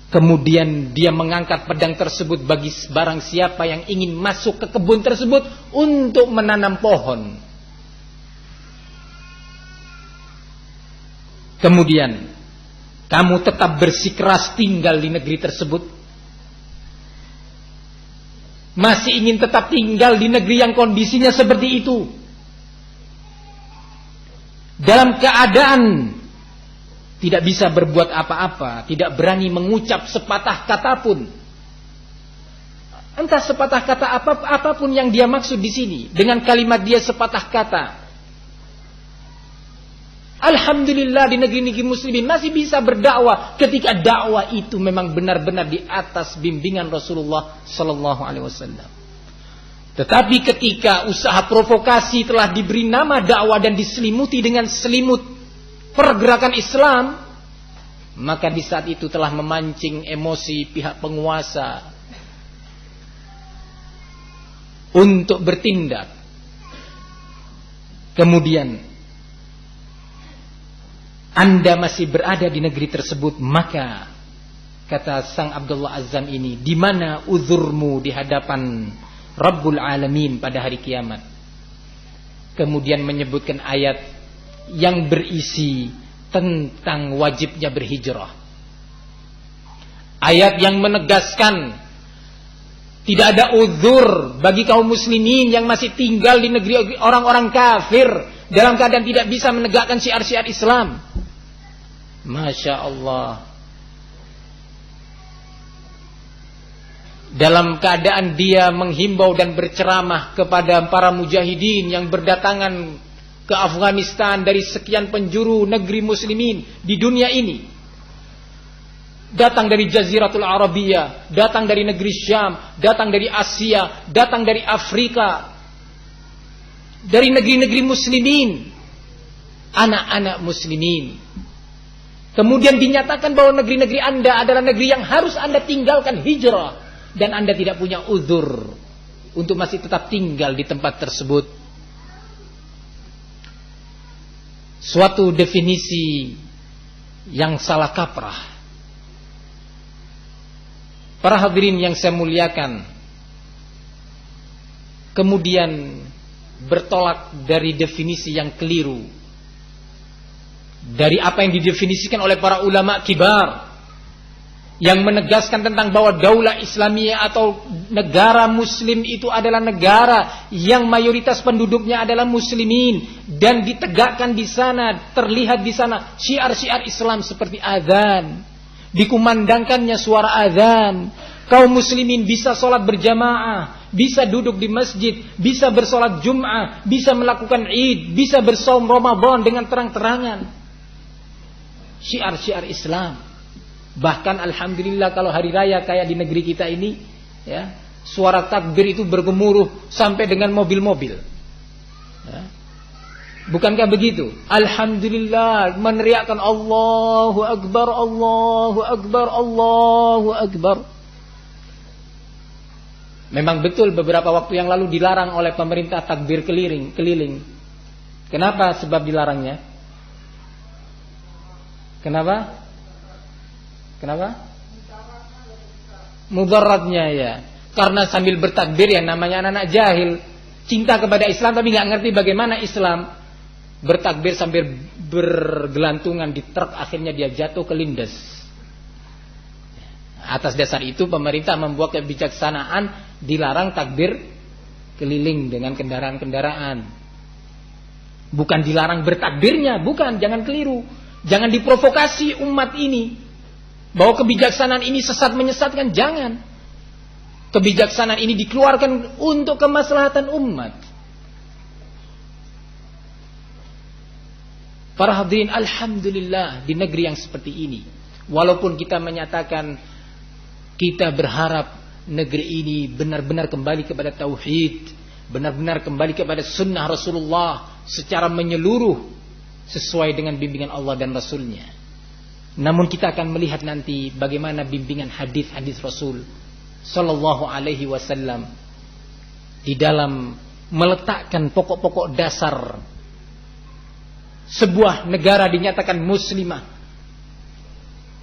[SPEAKER 1] kemudian dia mengangkat pedang tersebut bagi barang siapa yang ingin masuk ke kebun tersebut untuk menanam pohon. Kemudian, kamu tetap bersikeras tinggal di negeri tersebut? Masih ingin tetap tinggal di negeri yang kondisinya seperti itu? Dalam keadaan tidak bisa berbuat apa-apa, tidak berani mengucap sepatah kata pun. Entah sepatah kata apapun yang dia maksud di sini dengan kalimat dia sepatah kata. Alhamdulillah di negeri-negeri muslimin masih bisa berdakwah ketika dakwah itu memang benar-benar di atas bimbingan Rasulullah sallallahu alaihi wasallam. Tetapi ketika usaha provokasi telah diberi nama dakwah dan diselimuti dengan selimut pergerakan Islam, maka di saat itu telah memancing emosi pihak penguasa untuk bertindak. Kemudian Anda masih berada di negeri tersebut, maka kata sang Abdullah Azzam ini, di mana uzurmu di hadapan Rabbul Alamin pada hari kiamat? Kemudian menyebutkan ayat yang berisi tentang wajibnya berhijrah. Ayat yang menegaskan tidak ada uzur bagi kaum muslimin yang masih tinggal di negeri orang-orang kafir dalam keadaan tidak bisa menegakkan syiar-syiar Islam. Masya Allah. Dalam keadaan dia menghimbau dan berceramah kepada para mujahidin yang berdatangan ke Afghanistan dari sekian penjuru negeri muslimin di dunia ini. Datang dari Jaziratul Arabia, datang dari negeri Syam, datang dari Asia, datang dari Afrika, dari negeri-negeri muslimin, anak-anak muslimin. Kemudian dinyatakan bahwa negeri-negeri Anda adalah negeri yang harus Anda tinggalkan, hijrah, dan Anda tidak punya uzur untuk masih tetap tinggal di tempat tersebut. Suatu definisi yang salah kaprah. Para hadirin yang saya muliakan, kemudian bertolak dari definisi yang keliru, dari apa yang didefinisikan oleh para ulama kibar yang menegaskan tentang bahwa daulah Islamiyah atau negara muslim itu adalah negara yang mayoritas penduduknya adalah muslimin dan ditegakkan di sana, terlihat di sana syiar-syiar Islam seperti azan, dikumandangkannya suara azan, kaum muslimin bisa sholat berjamaah, bisa duduk di masjid, bisa bersolat Jum'ah, bisa melakukan Id, bisa bersaum Ramadan dengan terang-terangan. Syiar-syiar Islam. Bahkan alhamdulillah kalau hari raya kayak di negeri kita ini, ya, suara takbir itu bergemuruh sampai dengan mobil-mobil. Ya. Bukankah begitu? Alhamdulillah meneriakkan Allahu Akbar, Allahu Akbar, Allahu Akbar. Memang betul beberapa waktu yang lalu dilarang oleh pemerintah takbir keliling. Kenapa sebab dilarangnya? Kenapa? Mudaratnya ya. Karena sambil bertakbir ya namanya anak-anak jahil, cinta kepada Islam tapi nggak ngerti bagaimana Islam. Bertakbir sambil bergelantungan di truk, akhirnya dia jatuh kelindes. Atas dasar itu pemerintah membuat kebijaksanaan dilarang takbir keliling dengan kendaraan-kendaraan. Bukan dilarang bertakbirnya, bukan, jangan keliru. Jangan diprovokasi umat ini bahwa kebijaksanaan ini sesat menyesatkan, jangan. Kebijaksanaan ini dikeluarkan untuk kemaslahatan umat. Para hadirin, alhamdulillah di negeri yang seperti ini, walaupun kita menyatakan kita berharap negeri ini benar-benar kembali kepada tauhid, benar-benar kembali kepada sunnah Rasulullah secara menyeluruh sesuai dengan bimbingan Allah dan Rasulnya. Namun kita akan melihat nanti bagaimana bimbingan hadis-hadis Rasul Sallallahu Alaihi Wasallam di dalam meletakkan pokok-pokok dasar sebuah negara dinyatakan muslimah,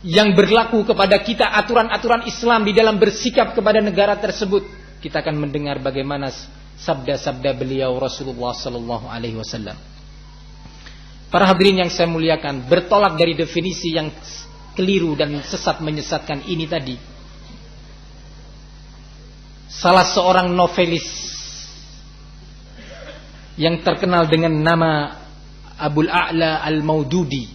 [SPEAKER 1] yang berlaku kepada kita aturan-aturan Islam di dalam bersikap kepada negara tersebut. Kita akan mendengar bagaimana sabda-sabda beliau Rasulullah Sallallahu Alaihi Wasallam. Para hadirin yang saya muliakan, bertolak dari definisi yang keliru dan sesat menyesatkan ini tadi, salah seorang novelis yang terkenal dengan nama Abul A'la Al-Maududi,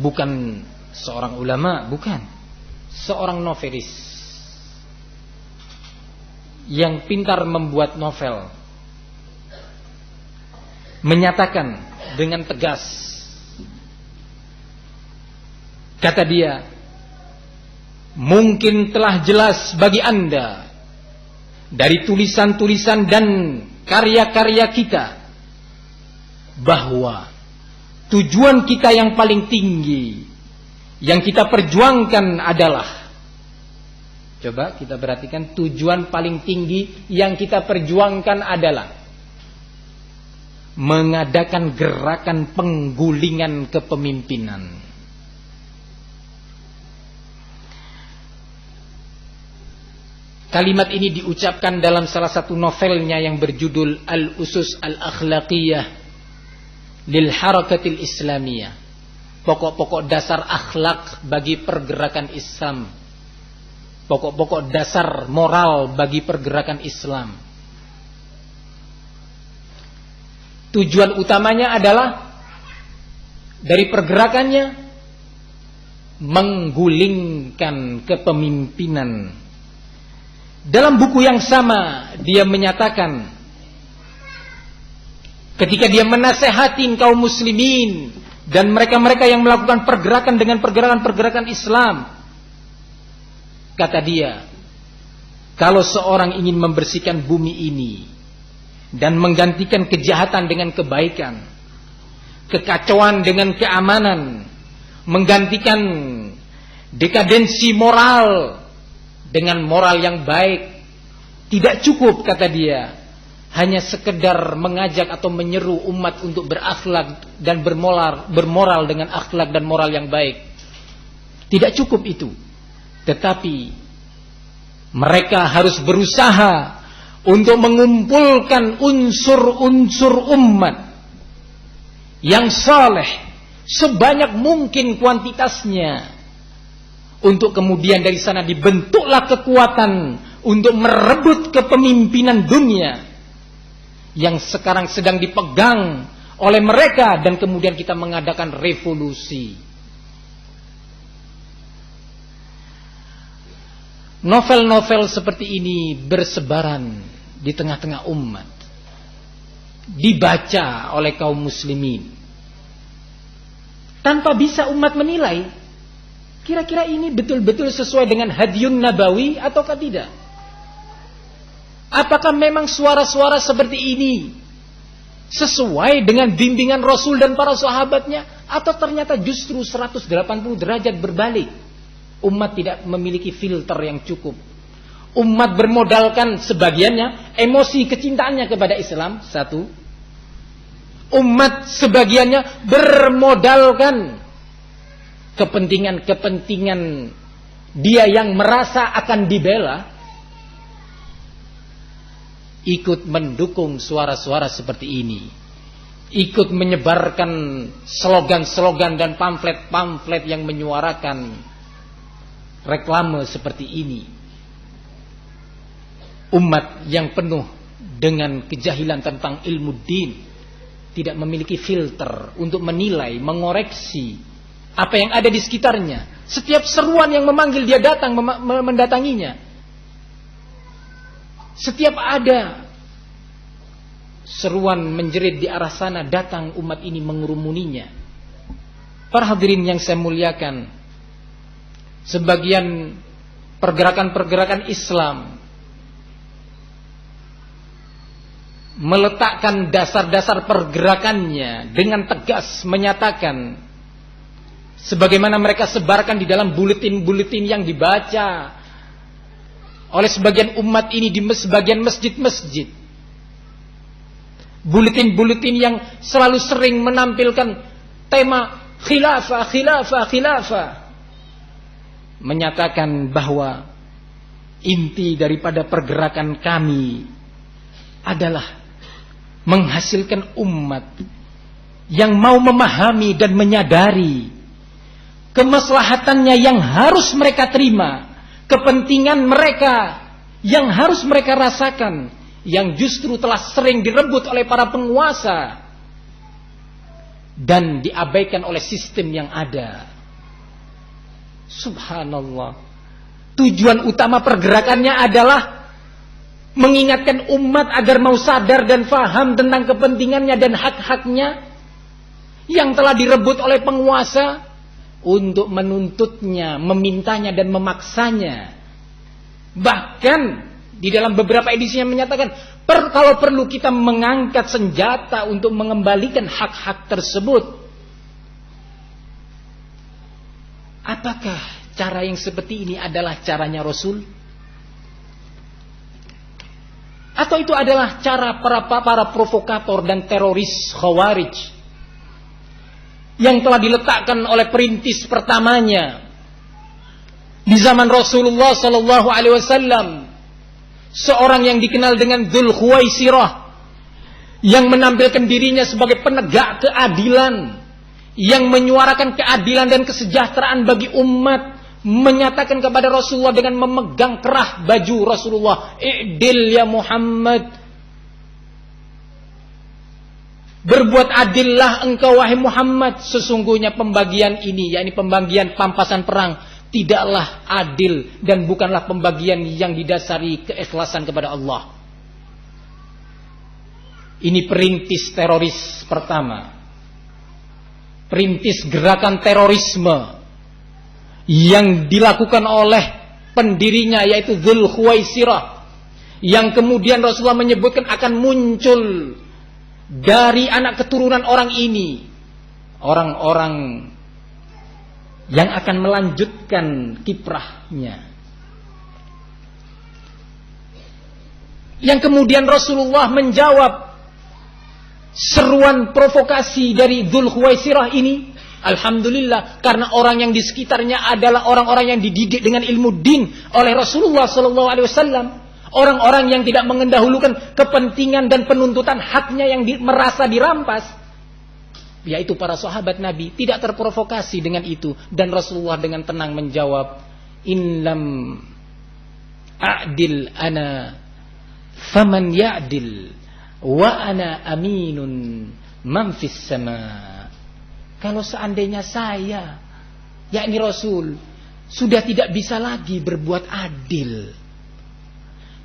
[SPEAKER 1] bukan seorang ulama, bukan, seorang novelis yang pintar membuat novel, menyatakan dengan tegas, kata dia, mungkin telah jelas bagi Anda dari tulisan-tulisan dan karya-karya kita bahwa tujuan kita yang paling tinggi yang kita perjuangkan adalah, coba kita perhatikan, tujuan paling tinggi yang kita perjuangkan adalah mengadakan gerakan penggulingan kepemimpinan. Kalimat ini diucapkan dalam salah satu novelnya yang berjudul Al-Usus Al-Akhlaqiyah Lil Harakatil Islamiyah, pokok-pokok dasar akhlak bagi pergerakan Islam, pokok-pokok dasar moral bagi pergerakan Islam. Tujuan utamanya adalah dari pergerakannya menggulingkan kepemimpinan. Dalam buku yang sama dia menyatakan, ketika dia menasehati kaum muslimin dan mereka-mereka yang melakukan pergerakan dengan pergerakan-pergerakan Islam, kata dia, kalau seorang ingin membersihkan bumi ini dan menggantikan kejahatan dengan kebaikan, kekacauan dengan keamanan, menggantikan dekadensi moral dengan moral yang baik, tidak cukup, kata dia, hanya sekedar mengajak atau menyeru umat untuk berakhlak dan bermoral dengan akhlak dan moral yang baik. Tidak cukup itu, tetapi mereka harus berusaha untuk mengumpulkan unsur-unsur umat yang saleh sebanyak mungkin kuantitasnya, untuk kemudian dari sana dibentuklah kekuatan untuk merebut kepemimpinan dunia yang sekarang sedang dipegang oleh mereka, dan kemudian kita mengadakan revolusi. Novel-novel seperti ini bersebaran di tengah-tengah umat, dibaca oleh kaum muslimin, tanpa bisa umat menilai kira-kira ini betul-betul sesuai dengan hadiyun nabawi ataukah tidak. Apakah memang suara-suara seperti ini sesuai dengan bimbingan Rasul dan para sahabatnya, atau ternyata justru 180 derajat berbalik. Umat tidak memiliki filter yang cukup. Umat bermodalkan sebagiannya emosi kecintaannya kepada Islam, satu. Umat sebagiannya bermodalkan kepentingan-kepentingan dia yang merasa akan dibela, ikut mendukung suara-suara seperti ini, ikut menyebarkan slogan-slogan dan pamflet-pamflet yang menyuarakan reklame seperti ini. Umat yang penuh dengan kejahilan tentang ilmu din, tidak memiliki filter untuk menilai, mengoreksi apa yang ada di sekitarnya. Setiap seruan yang memanggil dia datang mendatanginya. Setiap ada seruan menjerit di arah sana, datang umat ini mengerumuninya. Para hadirin yang saya muliakan, sebagian pergerakan-pergerakan Islam meletakkan dasar-dasar pergerakannya dengan tegas menyatakan, sebagaimana mereka sebarkan di dalam buletin-buletin yang dibaca oleh sebagian umat ini di sebagian masjid-masjid, buletin-buletin yang selalu sering menampilkan tema khilafah, khilafah, khilafah, menyatakan bahwa inti daripada pergerakan kami adalah menghasilkan umat yang mau memahami dan menyadari kemaslahatannya yang harus mereka terima, kepentingan mereka yang harus mereka rasakan, yang justru telah sering direbut oleh para penguasa dan diabaikan oleh sistem yang ada. Subhanallah. Tujuan utama pergerakannya adalah mengingatkan umat agar mau sadar dan faham tentang kepentingannya dan hak-haknya yang telah direbut oleh penguasa, untuk menuntutnya, memintanya dan memaksanya. Bahkan di dalam beberapa edisinya menyatakan, kalau perlu kita mengangkat senjata untuk mengembalikan hak-hak tersebut. Apakah cara yang seperti ini adalah caranya Rasul? Atau itu adalah cara para provokator dan teroris Khawarij yang telah diletakkan oleh perintis pertamanya di zaman Rasulullah sallallahu alaihi wasallam, seorang yang dikenal dengan Dzul Khuwaisirah, yang menampilkan dirinya sebagai penegak keadilan, yang menyuarakan keadilan dan kesejahteraan bagi umat, menyatakan kepada Rasulullah dengan memegang kerah baju Rasulullah, "I'dil ya Muhammad." Berbuat adillah engkau wahai Muhammad, sesungguhnya pembagian ini, yakni pembagian pampasan perang, tidaklah adil dan bukanlah pembagian yang didasari keikhlasan kepada Allah. Ini perintis teroris pertama, perintis gerakan terorisme yang dilakukan oleh pendirinya, yaitu Dzul Khuwaisirah, yang kemudian Rasulullah menyebutkan akan muncul dari anak keturunan orang ini orang-orang yang akan melanjutkan kiprahnya, yang kemudian Rasulullah menjawab seruan provokasi dari Dzul Khuwaisirah ini. Alhamdulillah, karena orang yang di sekitarnya adalah orang-orang yang dididik dengan ilmu din oleh Rasulullah SAW. Orang-orang yang tidak mengendahulukan kepentingan dan penuntutan haknya yang merasa dirampas, yaitu para sahabat Nabi, tidak terprovokasi dengan itu. Dan Rasulullah dengan tenang menjawab, "In lam a'dil ana faman ya'dil wa ana aminun man fis sama." Kalau seandainya saya, yakni Rasul, sudah tidak bisa lagi berbuat adil,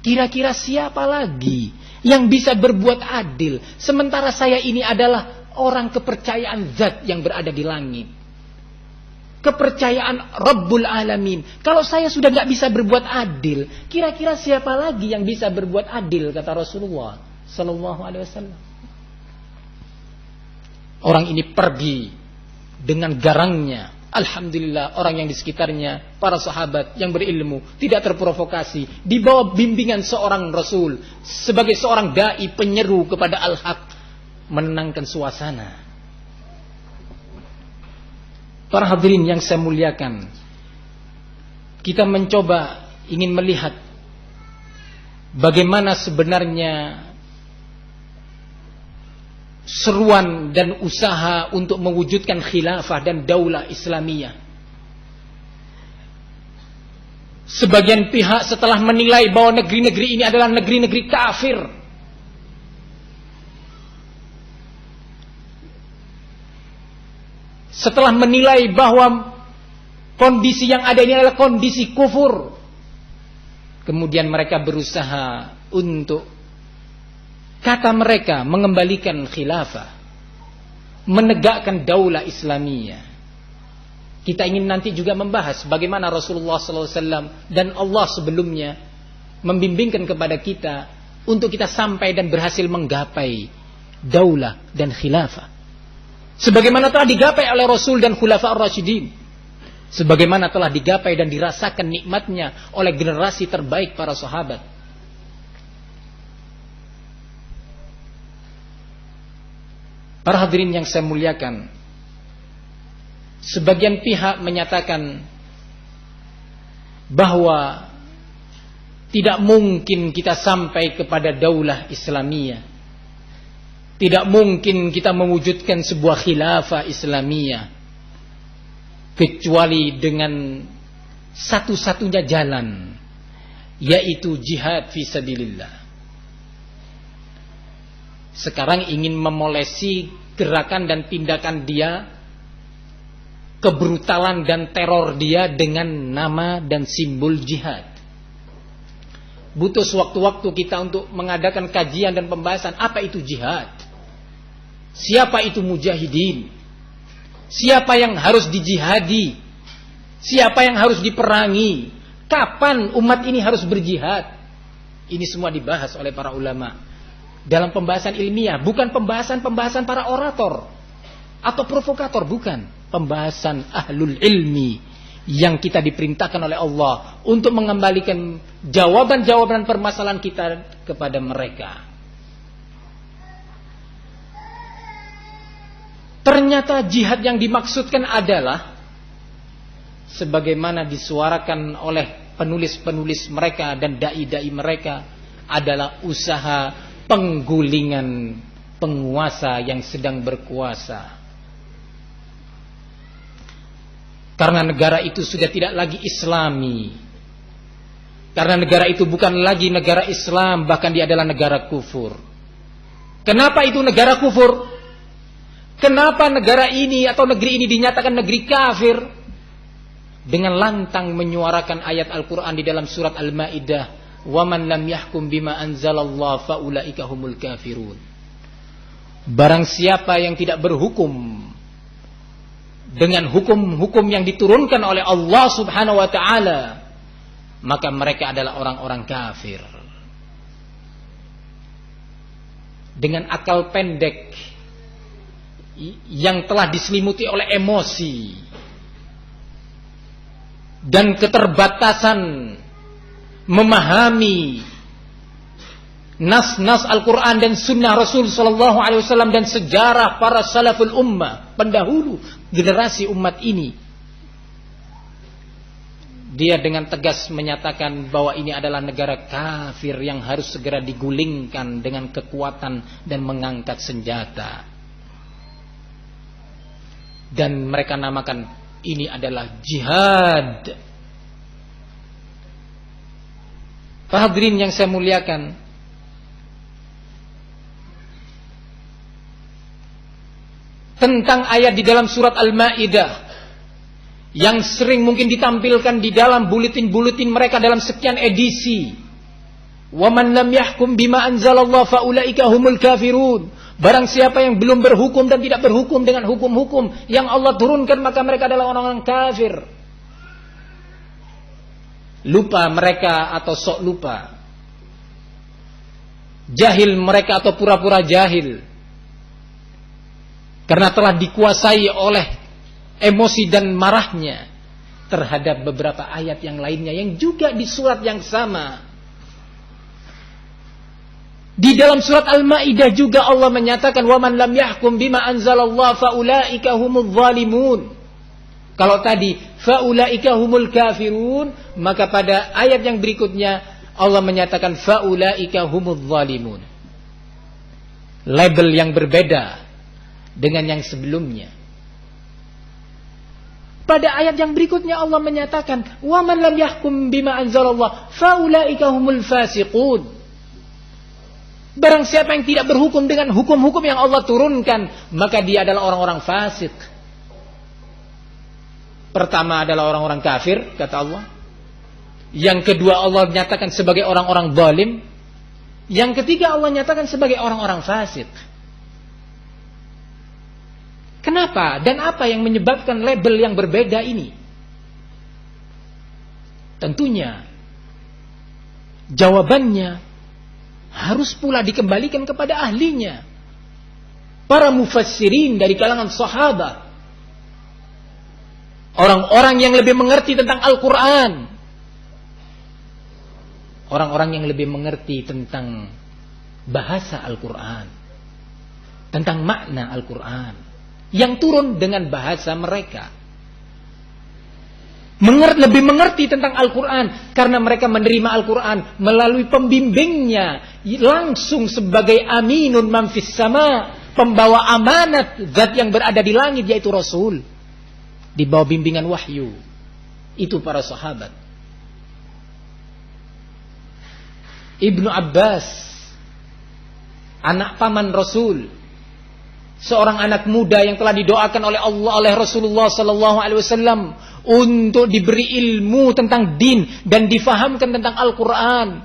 [SPEAKER 1] kira-kira siapa lagi yang bisa berbuat adil? Sementara saya ini adalah orang kepercayaan zat yang berada di langit, kepercayaan Rabbul Alamin. Kalau saya sudah gak bisa berbuat adil, kira-kira siapa lagi yang bisa berbuat adil? Kata Rasulullah Sallallahu Alaihi Wasallam. Orang ini pergi dengan garangnya. Alhamdulillah, orang yang di sekitarnya, para sahabat yang berilmu, tidak terprovokasi, di bawah bimbingan seorang Rasul, sebagai seorang dai penyeru kepada al-haq, menenangkan suasana. Para hadirin yang saya muliakan, kita mencoba ingin melihat bagaimana sebenarnya seruan dan usaha untuk mewujudkan khilafah dan daulah Islamiyah. Sebagian pihak setelah menilai bahwa negeri-negeri ini adalah negeri-negeri kafir, setelah menilai bahwa kondisi yang ada ini adalah kondisi kufur, kemudian mereka berusaha untuk, kata mereka, mengembalikan khilafah, menegakkan daulah Islamiyah. Kita ingin nanti juga membahas bagaimana Rasulullah SAW dan Allah sebelumnya membimbingkan kepada kita untuk kita sampai dan berhasil menggapai daulah dan khilafah. Sebagaimana telah digapai oleh Rasul dan Khulafa ar-Rasyidin. Sebagaimana telah digapai dan dirasakan nikmatnya oleh generasi terbaik para sahabat. Para hadirin yang saya muliakan, sebagian pihak menyatakan bahwa tidak mungkin kita sampai kepada daulah Islamiyah. Tidak mungkin kita mewujudkan sebuah khilafah Islamiyah kecuali dengan satu-satunya jalan, yaitu jihad fisabilillah. Sekarang ingin memolesi gerakan dan tindakan dia, kebrutalan dan teror dia dengan nama dan simbol jihad. Butuh sewaktu-waktu kita untuk mengadakan kajian dan pembahasan apa itu jihad. Siapa itu mujahidin? Siapa yang harus dijihadi? Siapa yang harus diperangi? Kapan umat ini harus berjihad? Ini semua dibahas oleh para ulama dalam pembahasan ilmiah, bukan pembahasan para orator atau provokator, bukan. Pembahasan ahlul ilmi yang kita diperintahkan oleh Allah untuk mengembalikan jawaban-jawaban permasalahan kita kepada mereka. Ternyata jihad yang dimaksudkan adalah sebagaimana disuarakan oleh penulis-penulis mereka dan dai-dai mereka adalah usaha penggulingan penguasa yang sedang berkuasa. Karena negara itu sudah tidak lagi Islami. Karena negara itu bukan lagi negara Islam, bahkan dia adalah negara kufur. Kenapa itu negara kufur? Kenapa negara ini atau negeri ini dinyatakan negeri kafir? Dengan lantang menyuarakan ayat Al-Quran di dalam surat Al-Ma'idah, "Waman lam yahkum bima anzalallah faulaika humul kafirun." Barang siapa yang tidak berhukum dengan hukum-hukum yang diturunkan oleh Allah Subhanahu wa taala, maka mereka adalah orang-orang kafir. Dengan akal pendek yang telah diselimuti oleh emosi dan keterbatasan memahami nas-nas Al-Quran dan Sunnah Rasul Sallallahu Alaihi Wasallam dan sejarah para salaful ummah, pendahulu generasi umat ini, dia dengan tegas menyatakan bahwa ini adalah negara kafir yang harus segera digulingkan dengan kekuatan dan mengangkat senjata. Dan mereka namakan ini adalah jihad. Para hadirin yang saya muliakan, tentang ayat di dalam surat Al-Ma'idah yang sering mungkin ditampilkan di dalam buletin-buletin mereka dalam sekian edisi, "Waman lam yahkum bima anzalallah faulaika humul kafirun." Barang siapa yang belum berhukum dan tidak berhukum dengan hukum-hukum yang Allah turunkan, maka mereka adalah orang-orang kafir. Lupa mereka atau sok lupa, jahil mereka atau pura-pura jahil, karena telah dikuasai oleh emosi dan marahnya terhadap beberapa ayat yang lainnya yang juga di surat yang sama. Di dalam surat Al-Ma'idah juga Allah menyatakan, "Waman lam yahkum bima anzalallah faulaika humul zalimun." Kalau tadi faulaika humul kafirun, maka pada ayat yang berikutnya Allah menyatakan faulaika humul zalimun. Label yang berbeda dengan yang sebelumnya. Pada ayat yang berikutnya Allah menyatakan, "Waman lam yahkum bima anzalallah faulaika humul fasiqun." Barang siapa yang tidak berhukum dengan hukum-hukum yang Allah turunkan, maka dia adalah orang-orang fasik. Pertama adalah orang-orang kafir, kata Allah. Yang kedua Allah nyatakan sebagai orang-orang zalim. Yang ketiga Allah nyatakan sebagai orang-orang fasik. Kenapa? Dan apa yang menyebabkan label yang berbeda ini? Tentunya jawabannya harus pula dikembalikan kepada ahlinya. Para mufassirin dari kalangan sahabat. Orang-orang yang lebih mengerti tentang Al-Quran. Orang-orang yang lebih mengerti tentang bahasa Al-Quran. Tentang makna Al-Quran. Yang turun dengan bahasa mereka. Lebih mengerti tentang Al-Quran. Karena mereka menerima Al-Quran melalui pembimbingnya. Langsung sebagai aminun man fis sama. Pembawa amanat zat yang berada di langit, yaitu Rasul. Di bawah bimbingan wahyu. Itu para sahabat. Ibnu Abbas, anak paman Rasul, seorang anak muda yang telah didoakan oleh Allah, oleh Rasulullah sallallahu alaihi wasallam untuk diberi ilmu tentang din dan difahamkan tentang Al-Quran,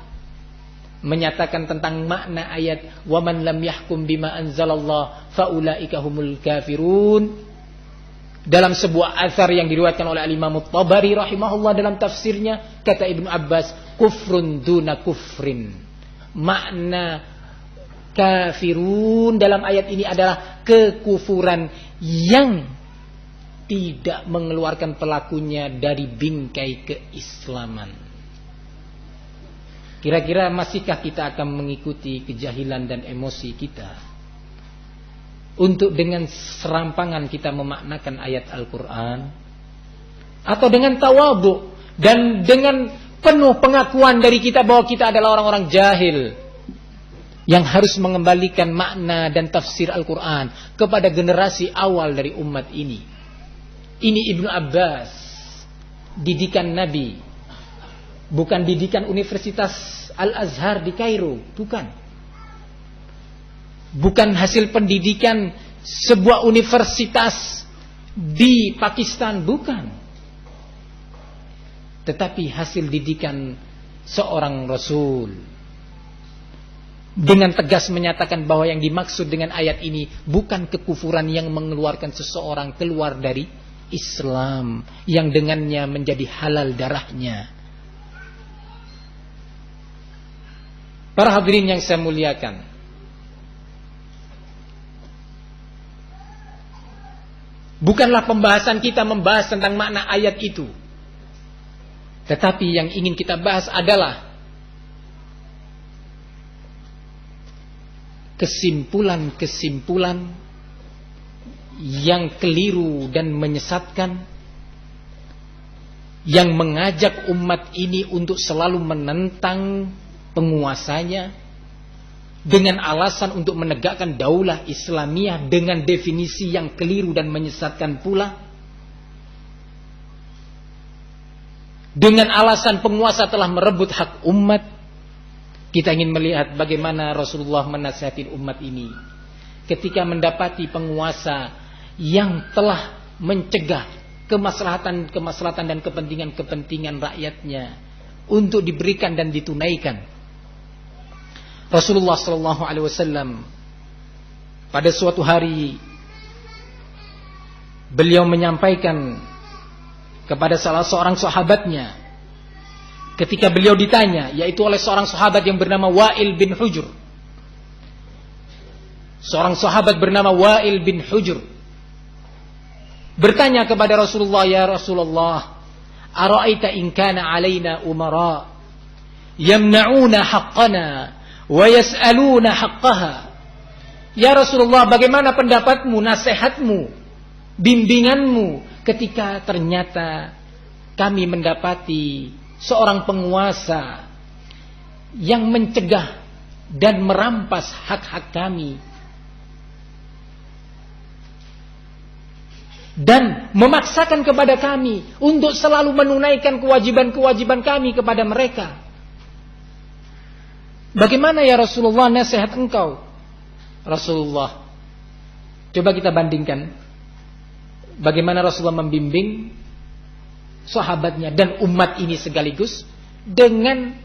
[SPEAKER 1] menyatakan tentang makna ayat wa man lam yahkum bima anzalallah faulaika humul kafirun. Dalam sebuah athar yang diriwayatkan oleh Al-Imam At-Tabari rahimahullah dalam tafsirnya, kata Ibnu Abbas, kufrun duna kufrin. Makna kafirun dalam ayat ini adalah kekufuran yang tidak mengeluarkan pelakunya dari bingkai keislaman. Kira-kira masihkah kita akan mengikuti kejahilan dan emosi kita untuk dengan serampangan kita memaknakan ayat Al-Quran, atau dengan tawadhu dan dengan penuh pengakuan dari kita bahwa kita adalah orang-orang jahil yang harus mengembalikan makna dan tafsir Al-Quran kepada generasi awal dari umat ini. Ini Ibnu Abbas, didikan Nabi, bukan didikan Universitas Al-Azhar di Kairo, bukan. Bukan hasil pendidikan sebuah universitas di Pakistan, bukan. Tetapi hasil didikan seorang Rasul. Dengan tegas menyatakan bahwa yang dimaksud dengan ayat ini bukan kekufuran yang mengeluarkan seseorang keluar dari Islam, yang dengannya menjadi halal darahnya. Para hadirin yang saya muliakan, bukanlah pembahasan kita membahas tentang makna ayat itu, tetapi yang ingin kita bahas adalah kesimpulan-kesimpulan yang keliru dan menyesatkan, yang mengajak umat ini untuk selalu menentang penguasanya dengan alasan untuk menegakkan daulah Islamiyah dengan definisi yang keliru dan menyesatkan pula, dengan alasan penguasa telah merebut hak umat. Kita ingin melihat bagaimana Rasulullah menasihati umat ini ketika mendapati penguasa yang telah mencegah kemaslahatan dan kepentingan rakyatnya untuk diberikan dan ditunaikan. Rasulullah sallallahu alaihi wasallam pada suatu hari beliau menyampaikan kepada salah seorang sahabatnya, ketika beliau ditanya, yaitu oleh seorang sahabat yang bernama Wa'il bin Hujr. Seorang sahabat bernama Wa'il bin Hujr bertanya kepada Rasulullah, ya Rasulullah, ara'aita in kana alaina umara yamna'una haqqana wa yas'aluna haqqaha. Ya Rasulullah, bagaimana pendapatmu, nasihatmu, bimbinganmu ketika ternyata kami mendapati seorang penguasa yang mencegah dan merampas hak-hak kami dan memaksakan kepada kami untuk selalu menunaikan kewajiban-kewajiban kami kepada mereka. Bagaimana ya Rasulullah nasihat engkau? Rasulullah, coba kita bandingkan bagaimana Rasulullah membimbing sahabatnya dan umat ini sekaligus dengan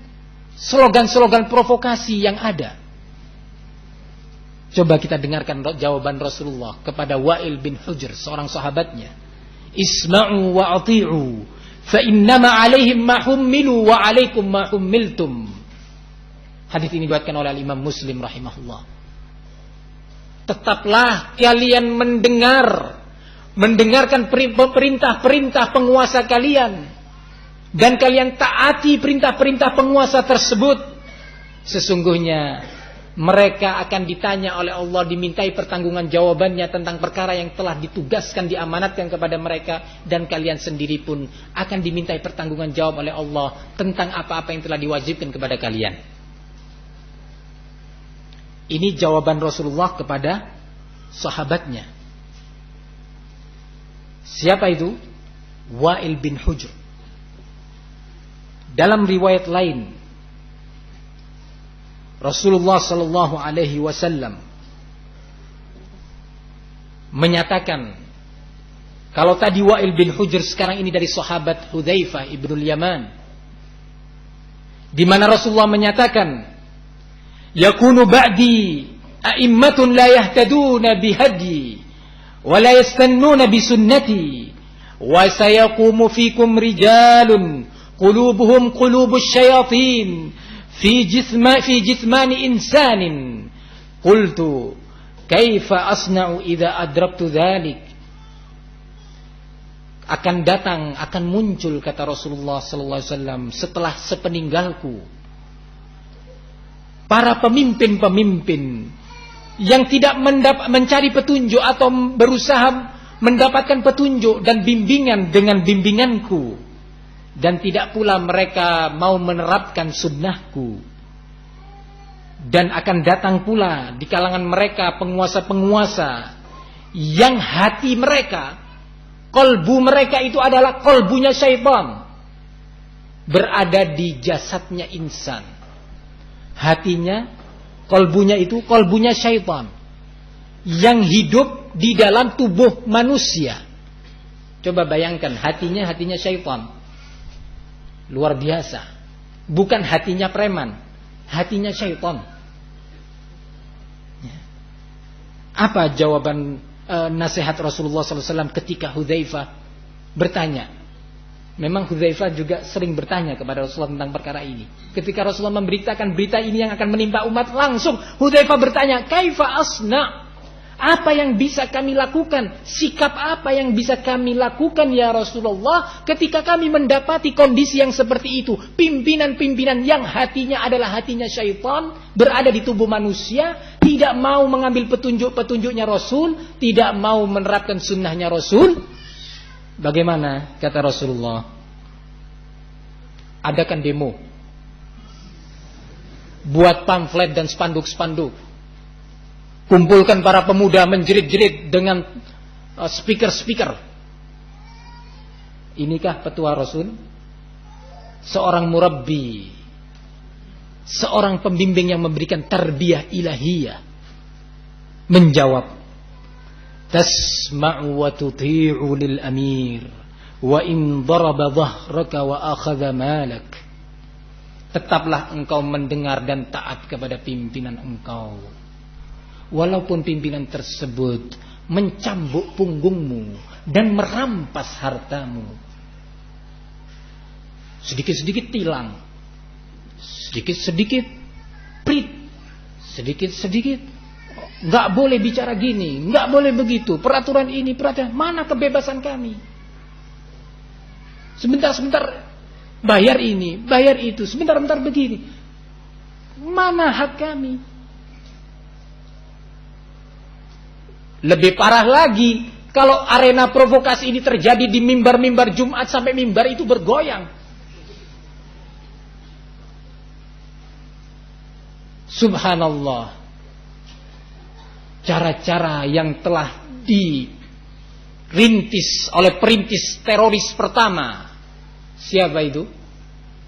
[SPEAKER 1] slogan-slogan provokasi yang ada. Coba kita dengarkan jawaban Rasulullah kepada Wa'il bin Hujr, seorang sahabatnya. Isma'u wa ati'u, fa innama alaihim ma hummilu wa alaikum ma hummiltum. Hadis ini diriwayatkan oleh Imam Muslim rahimahullah. Tetaplah kalian mendengarkan perintah-perintah penguasa kalian, dan kalian taati perintah-perintah penguasa tersebut. Sesungguhnya mereka akan ditanya oleh Allah, dimintai pertanggungjawabannya jawabannya tentang perkara yang telah ditugaskan, diamanatkan kepada mereka, dan kalian sendiri pun akan dimintai pertanggungjawaban oleh Allah tentang apa-apa yang telah diwajibkan kepada kalian. Ini jawaban Rasulullah kepada sahabatnya. Siapa itu? Wa'il bin Hujr. Dalam riwayat lain, Rasulullah sallallahu alaihi wasallam menyatakan, kalau tadi Wa'il bin Hujr, sekarang ini dari sahabat Hudzaifah ibnul Yaman, di mana Rasulullah menyatakan, yakunu ba'di a'immatun la yahtaduna bihadyi wa la yastannuna bisunnati wa sayaqumu fikum rijalun qulubuhum qulubus syayatin fi jismani insanin. Qultu kaifa asna'u idza adraktu dzalik. Akan muncul, kata Rasulullah sallallahu alaihi wasallam, setelah sepeninggalku, para pemimpin-pemimpin yang tidak mencari petunjuk atau berusaha mendapatkan petunjuk dan bimbingan dengan bimbinganku, dan tidak pula mereka mau menerapkan sunnahku. Dan akan datang pula di kalangan mereka penguasa-penguasa yang hati mereka, kolbu mereka itu adalah kolbunya syaitan, berada di jasadnya insan. Hatinya, kolbunya itu kolbunya syaitan yang hidup di dalam tubuh manusia. Coba bayangkan, hatinya syaitan. Luar biasa. Bukan hatinya preman, hatinya syaitan. Apa jawaban nasihat Rasulullah SAW ketika Hudzaifah bertanya? Memang Hudzaifah juga sering bertanya kepada Rasulullah tentang perkara ini. Ketika Rasulullah memberitakan berita ini yang akan menimpa umat, langsung Hudzaifah bertanya, kaifa asna? Apa yang bisa kami lakukan? Sikap apa yang bisa kami lakukan ya Rasulullah ketika kami mendapati kondisi yang seperti itu? Pimpinan-pimpinan yang hatinya adalah hatinya syaitan, berada di tubuh manusia, tidak mau mengambil petunjuk-petunjuknya Rasul, tidak mau menerapkan sunnahnya Rasul. Bagaimana? Kata Rasulullah, adakan demo, buat pamflet dan spanduk-spanduk, kumpulkan para pemuda menjerit-jerit dengan speaker-speaker. Inikah petua Rasul? Seorang murabbi, seorang pembimbing yang memberikan tarbiyah ilahiyah, menjawab, tasma'u wa tuti'u lil amir wa in daraba dhahraka wa akhadha malak. Tetaplah engkau mendengar dan taat kepada pimpinan engkau, walaupun pimpinan tersebut mencambuk punggungmu dan merampas hartamu. Sedikit-sedikit tilang, sedikit-sedikit prit, sedikit-sedikit. Nggak boleh bicara gini, nggak boleh begitu. Peraturan ini, peraturan mana kebebasan kami? Sebentar-sebentar bayar ini, bayar itu, sebentar-bentar begini. Mana hak kami? Lebih parah lagi, kalau arena provokasi ini terjadi di mimbar-mimbar Jumat sampai mimbar itu bergoyang. Subhanallah. Cara-cara yang telah dirintis oleh perintis teroris pertama. Siapa itu?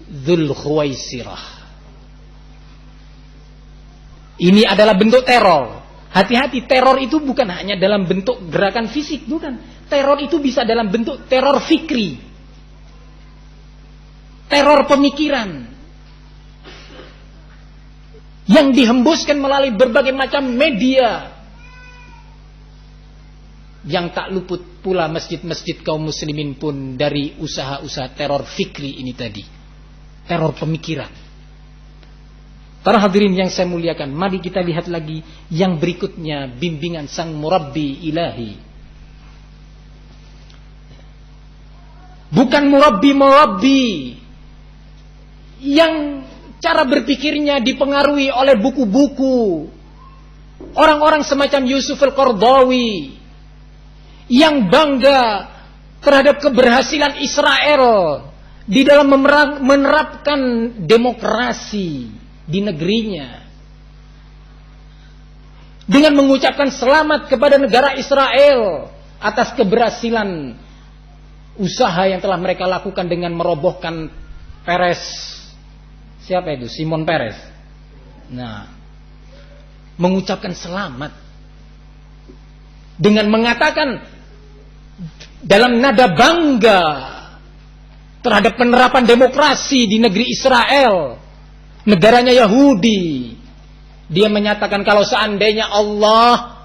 [SPEAKER 1] Dzul Khuwaisirah. Ini adalah bentuk teror. Hati-hati, teror itu bukan hanya dalam bentuk gerakan fisik, bukan. Teror itu bisa dalam bentuk teror fikri, teror pemikiran, yang dihembuskan melalui berbagai macam media, yang tak luput pula masjid-masjid kaum muslimin pun dari usaha-usaha teror fikri ini tadi, teror pemikiran. Para hadirin yang saya muliakan, mari kita lihat lagi yang berikutnya, bimbingan sang murabbi ilahi. Bukan murabbi yang cara berpikirnya dipengaruhi oleh buku-buku orang-orang semacam Yusuf al-Qaradawi yang bangga terhadap keberhasilan Israel di dalam menerapkan demokrasi di negerinya, dengan mengucapkan selamat kepada negara Israel atas keberhasilan usaha yang telah mereka lakukan dengan merobohkan Peres. Siapa itu? Simon Peres. Nah, mengucapkan selamat dengan mengatakan dalam nada bangga terhadap penerapan demokrasi di negeri Israel, negaranya Yahudi. Dia menyatakan kalau seandainya Allah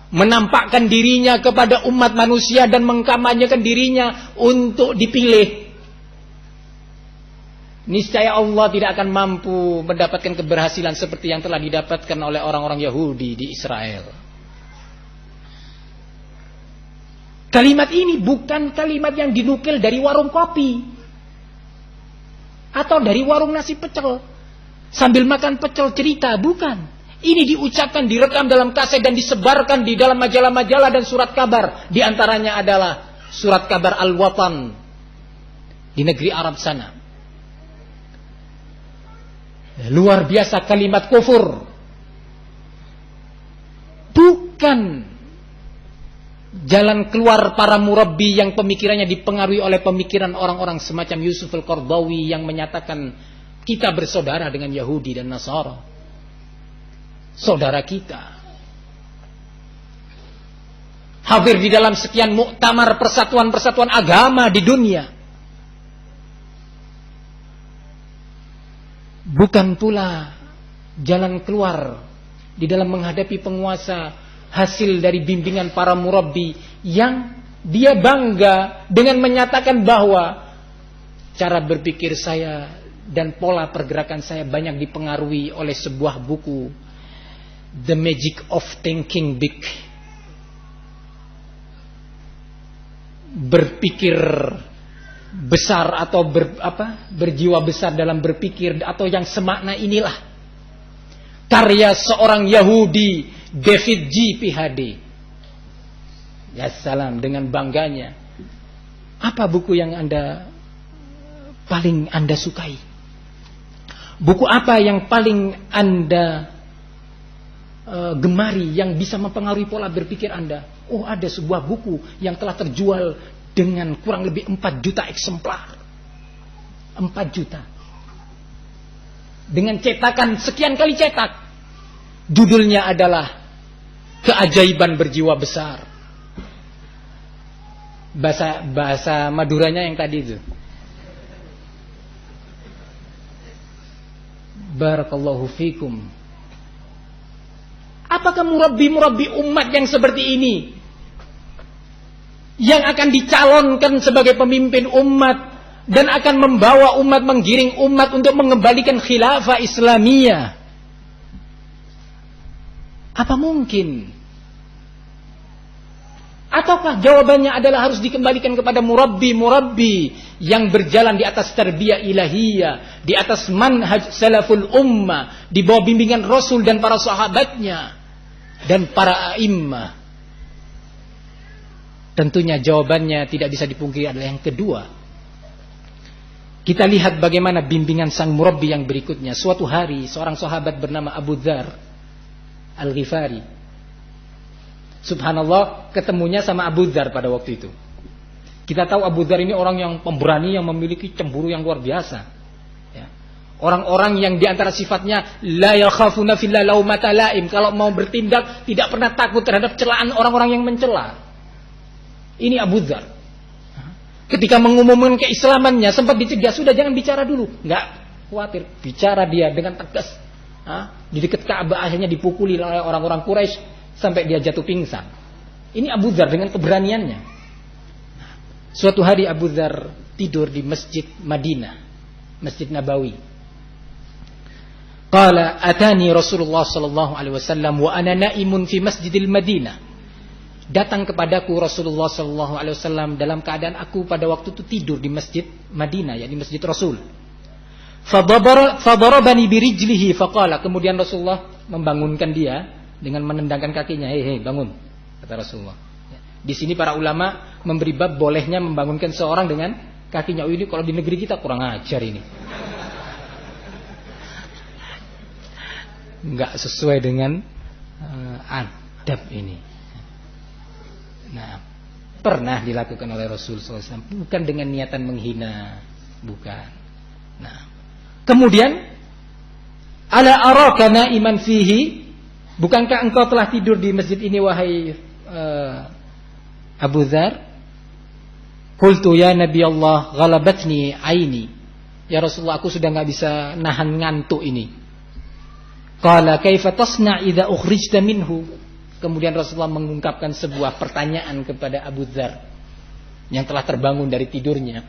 [SPEAKER 1] menampakkan dirinya kepada umat manusia dan mengkampanyekan dirinya untuk dipilih, niscaya Allah tidak akan mampu mendapatkan keberhasilan seperti yang telah didapatkan oleh orang-orang Yahudi di Israel. Kalimat ini bukan kalimat yang dinukil dari warung kopi atau dari warung nasi pecel sambil makan pecel cerita, bukan. Ini diucapkan, direkam dalam kaset dan disebarkan di dalam majalah-majalah dan surat kabar. Di antaranya adalah surat kabar Al-Watan di negeri Arab sana. Luar biasa kalimat kufur. Bukan jalan keluar para murabbi yang pemikirannya dipengaruhi oleh pemikiran orang-orang semacam Yusuf al-Qaradawi yang menyatakan kita bersaudara dengan Yahudi dan Nasara. Saudara kita hadir di dalam sekian muktamar persatuan-persatuan agama di dunia. Bukan pula jalan keluar di dalam menghadapi penguasa hasil dari bimbingan para murabbi yang dia bangga dengan menyatakan bahwa cara berpikir saya dan pola pergerakan saya banyak dipengaruhi oleh sebuah buku, The Magic of Thinking Big. Berpikir besar atau berjiwa besar dalam berpikir atau yang semakna inilah karya seorang Yahudi, David G. PhD. Ya salam, dengan bangganya. Apa buku yang paling Anda sukai? Buku apa yang paling Anda gemari, yang bisa mempengaruhi pola berpikir Anda? Oh, ada sebuah buku yang telah terjual dengan kurang lebih 4 juta eksemplar. 4 juta. Dengan cetakan sekian kali cetak. Judulnya adalah Keajaiban Berjiwa Besar. Bahasa Maduranya yang tadi itu. Barakallahu fikum. Apakah murabbi-murabbi umat yang seperti ini yang akan dicalonkan sebagai pemimpin umat dan akan membawa umat, menggiring umat untuk mengembalikan khilafah Islamiyah? Apa mungkin? Ataukah jawabannya adalah harus dikembalikan kepada murabbi-murabbi yang berjalan di atas tarbiyah ilahiyah, di atas manhaj salaful ummah, di bawah bimbingan Rasul dan para sahabatnya dan para a'immah? Tentunya jawabannya tidak bisa dipungkiri adalah yang kedua. Kita lihat bagaimana bimbingan sang murabbi yang berikutnya. Suatu hari seorang sahabat bernama Abu Dzar Al-Ghifari, subhanallah, ketemunya sama Abu Dzar pada waktu itu. Kita tahu Abu Dzar ini orang yang pemberani, yang memiliki cemburu yang luar biasa. Ya. Orang-orang yang diantara sifatnya la yakhafuna fillah laumata laim. Kalau mau bertindak tidak pernah takut terhadap celaan orang-orang yang mencela. Ini Abu Dzar. Ketika mengumumkan keislamannya sempat dicegah, sudah jangan bicara dulu. Enggak khawatir, bicara dia dengan tegas.
[SPEAKER 2] Di dekat Ka'bah akhirnya dipukuli oleh orang-orang Quraisy sampai dia jatuh pingsan. Ini Abu Dzar dengan keberaniannya. Suatu hari Abu Dzar tidur di Masjid Madinah, Masjid Nabawi. Qala atani Rasulullah sallallahu alaihi wasallam wa ana naimun fi Masjidil Madinah. Datang kepadaku Rasulullah sallallahu alaihi wasallam dalam keadaan aku pada waktu itu tidur di Masjid Madinah, yakni Masjid Rasul. Fadarabani birijlihi faqala, kemudian Rasulullah membangunkan dia dengan menendangkan kakinya. Hei bangun, kata Rasulullah. Di sini para ulama memberi bab bolehnya membangunkan seorang dengan kakinya. Oh, ini kalau di negeri kita kurang ajar ini. Enggak sesuai dengan adab ini. Nah, pernah dilakukan oleh Rasul SAW, bukan dengan niatan menghina, bukan. Nah, kemudian ala araka naiman fihi, bukankah engkau telah tidur di masjid ini wahai Abu Dzar? Qultu ya Nabi Allah ghalabatni aini. Ya Rasulullah, aku sudah enggak bisa nahan ngantuk ini. Qala kaifa tasna idza ukhrijta minhu? Kemudian Rasulullah mengungkapkan sebuah pertanyaan kepada Abu Dzar yang telah terbangun dari tidurnya.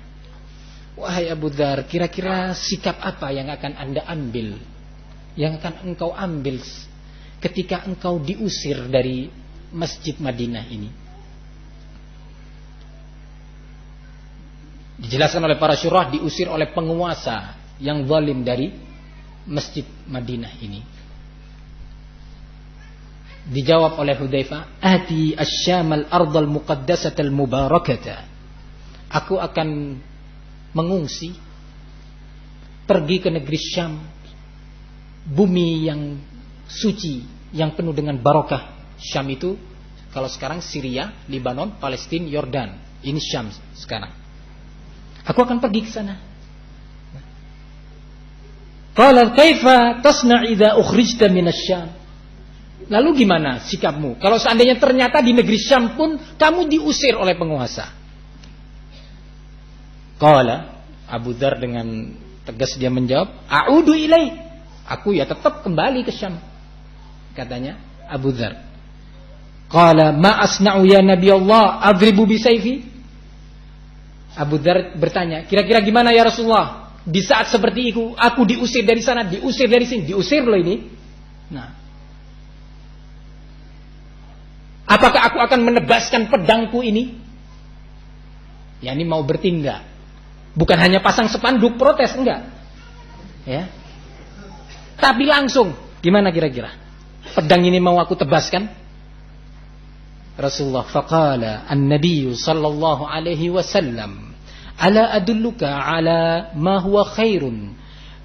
[SPEAKER 2] Wahai Abu Dzar, kira-kira sikap apa yang akan Anda ambil, yang akan engkau ambil ketika engkau diusir dari Masjid Madinah ini? Dijelaskan oleh para syurah, diusir oleh penguasa yang zalim dari Masjid Madinah ini. Dijawab oleh Hudzaifah, "Ati asy-Syam al-ardh al-muqaddasah al-mubarakah." Aku akan mengungsi pergi ke negeri Syam, bumi yang suci, yang penuh dengan barakah. Syam itu kalau sekarang Syria, Lebanon, Palestina, Yordan. Ini Syam sekarang. Aku akan pergi ke sana. Qala kaifa tasna' idza ukhrijta minasy-Syam? Lalu gimana sikapmu kalau seandainya ternyata di negeri Syam pun kamu diusir oleh penguasa? Qala, Abu Dzar dengan tegas dia menjawab, a'udu ilai. Aku ya tetap kembali ke Syam, katanya Abu Dzar. Qala ma asna'u ya Nabi Allah adribu bisayfi? Abu Dzar bertanya, kira-kira gimana ya Rasulullah? Di saat seperti itu aku diusir dari sana, diusir dari sini, diusir loh ini. Nah, apakah aku akan menebaskan pedangku ini? Ya, ini mau bertindak. Bukan hanya pasang spanduk protes, enggak. Ya. Tapi langsung, gimana kira-kira? Pedang ini mau aku tebaskan? Rasulullah faqala an-nabiy sallallahu alaihi wasallam, ala adulluka ala ma huwa khairun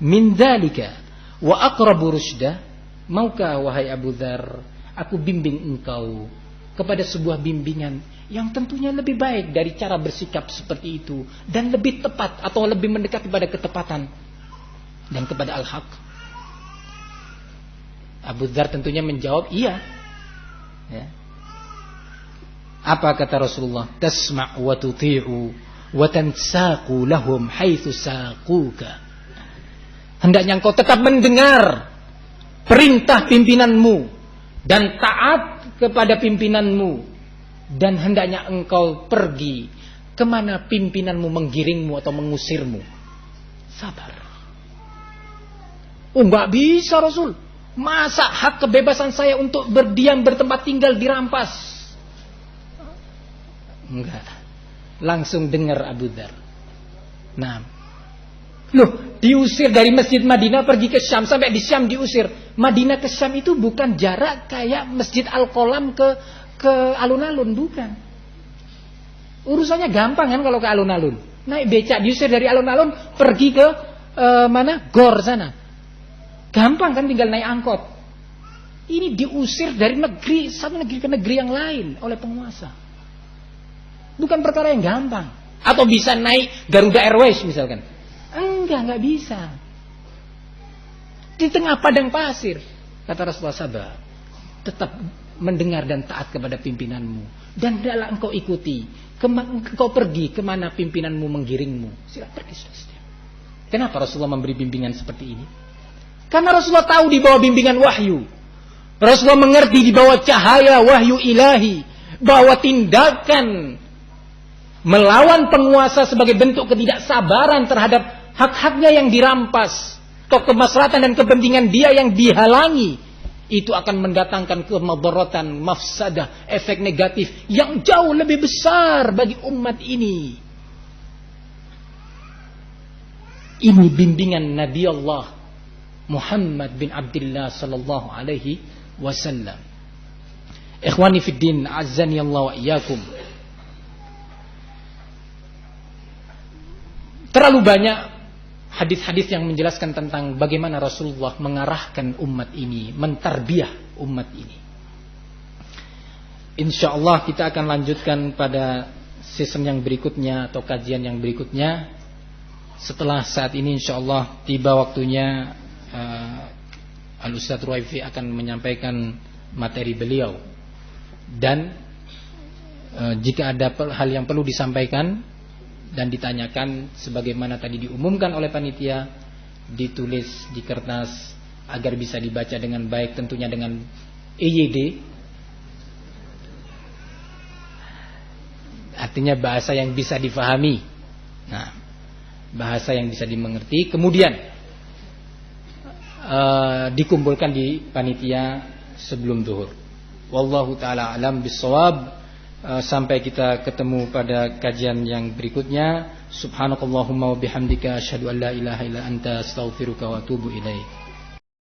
[SPEAKER 2] min dzalika wa aqrabu rusyda? Maukah wahai Abu Dzar, aku bimbing engkau kepada sebuah bimbingan yang tentunya lebih baik dari cara bersikap seperti itu dan lebih tepat atau lebih mendekat kepada ketepatan dan kepada al-haq? Abu Dzar tentunya menjawab iya. Ya. Apa kata Rasulullah? Tasma' wa tuti'u wa tansaqu lahum haitsu saquka. Hendaknya engkau tetap mendengar perintah pimpinanmu dan taat kepada pimpinanmu, dan hendaknya engkau pergi kemana pimpinanmu menggiringmu atau mengusirmu. Sabar. Oh, enggak bisa Rasul. Masa hak kebebasan saya untuk berdiam bertempat tinggal dirampas? Enggak. Langsung dengar Abu Dzar. Nah, loh, diusir dari Masjid Madinah pergi ke Syam, sampai di Syam diusir. Madinah ke Syam itu bukan jarak kayak Masjid Al-Qalam ke alun-alun, bukan. Urusannya gampang kan kalau ke alun-alun. Naik becak, diusir dari alun-alun pergi ke mana? Gor sana. Gampang kan, tinggal naik angkot. Ini diusir dari negeri satu negeri ke negeri yang lain oleh penguasa. Bukan perkara yang gampang. Atau bisa naik Garuda Airways misalkan. Enggak bisa. Di tengah padang pasir. Kata Rasulullah, sabar. Tetap mendengar dan taat kepada pimpinanmu. Dan hendaklah engkau ikuti. Engkau pergi kemana pimpinanmu menggiringmu. Silakan pergi. Kenapa Rasulullah memberi bimbingan seperti ini? Karena Rasulullah tahu di bawah bimbingan wahyu. Rasulullah mengerti di bawah cahaya wahyu ilahi bahwa tindakan melawan penguasa sebagai bentuk ketidaksabaran terhadap hak-haknya yang dirampas, atau kemaslahatan dan kepentingan dia yang dihalangi, itu akan mendatangkan kemadaratan, mafsadah, efek negatif yang jauh lebih besar bagi umat ini. Ini bimbingan Nabi Allah Muhammad bin Abdullah sallallahu alaihi wasallam. Ikhwani fid din, azzani Allah wa iyyakum. Terlalu banyak hadis-hadis yang menjelaskan tentang bagaimana Rasulullah mengarahkan umat ini, mentarbiah umat ini. Insyaallah kita akan lanjutkan pada season yang berikutnya atau kajian yang berikutnya. Setelah saat ini insyaallah tiba waktunya Al-Ustadz Ruwaifi akan menyampaikan materi beliau. Dan jika ada hal yang perlu disampaikan dan ditanyakan sebagaimana tadi diumumkan oleh panitia, ditulis di kertas agar bisa dibaca dengan baik, tentunya dengan EYD, artinya bahasa yang bisa difahami. Nah, bahasa yang bisa dimengerti, kemudian dikumpulkan di panitia sebelum zuhur. Wallahu ta'ala alam bissawab. Sampai kita ketemu pada kajian yang berikutnya. Subhanakallahumma wa bihamdika asyhadu an la ilaha illa anta astaghfiruka wa atubu ilaik.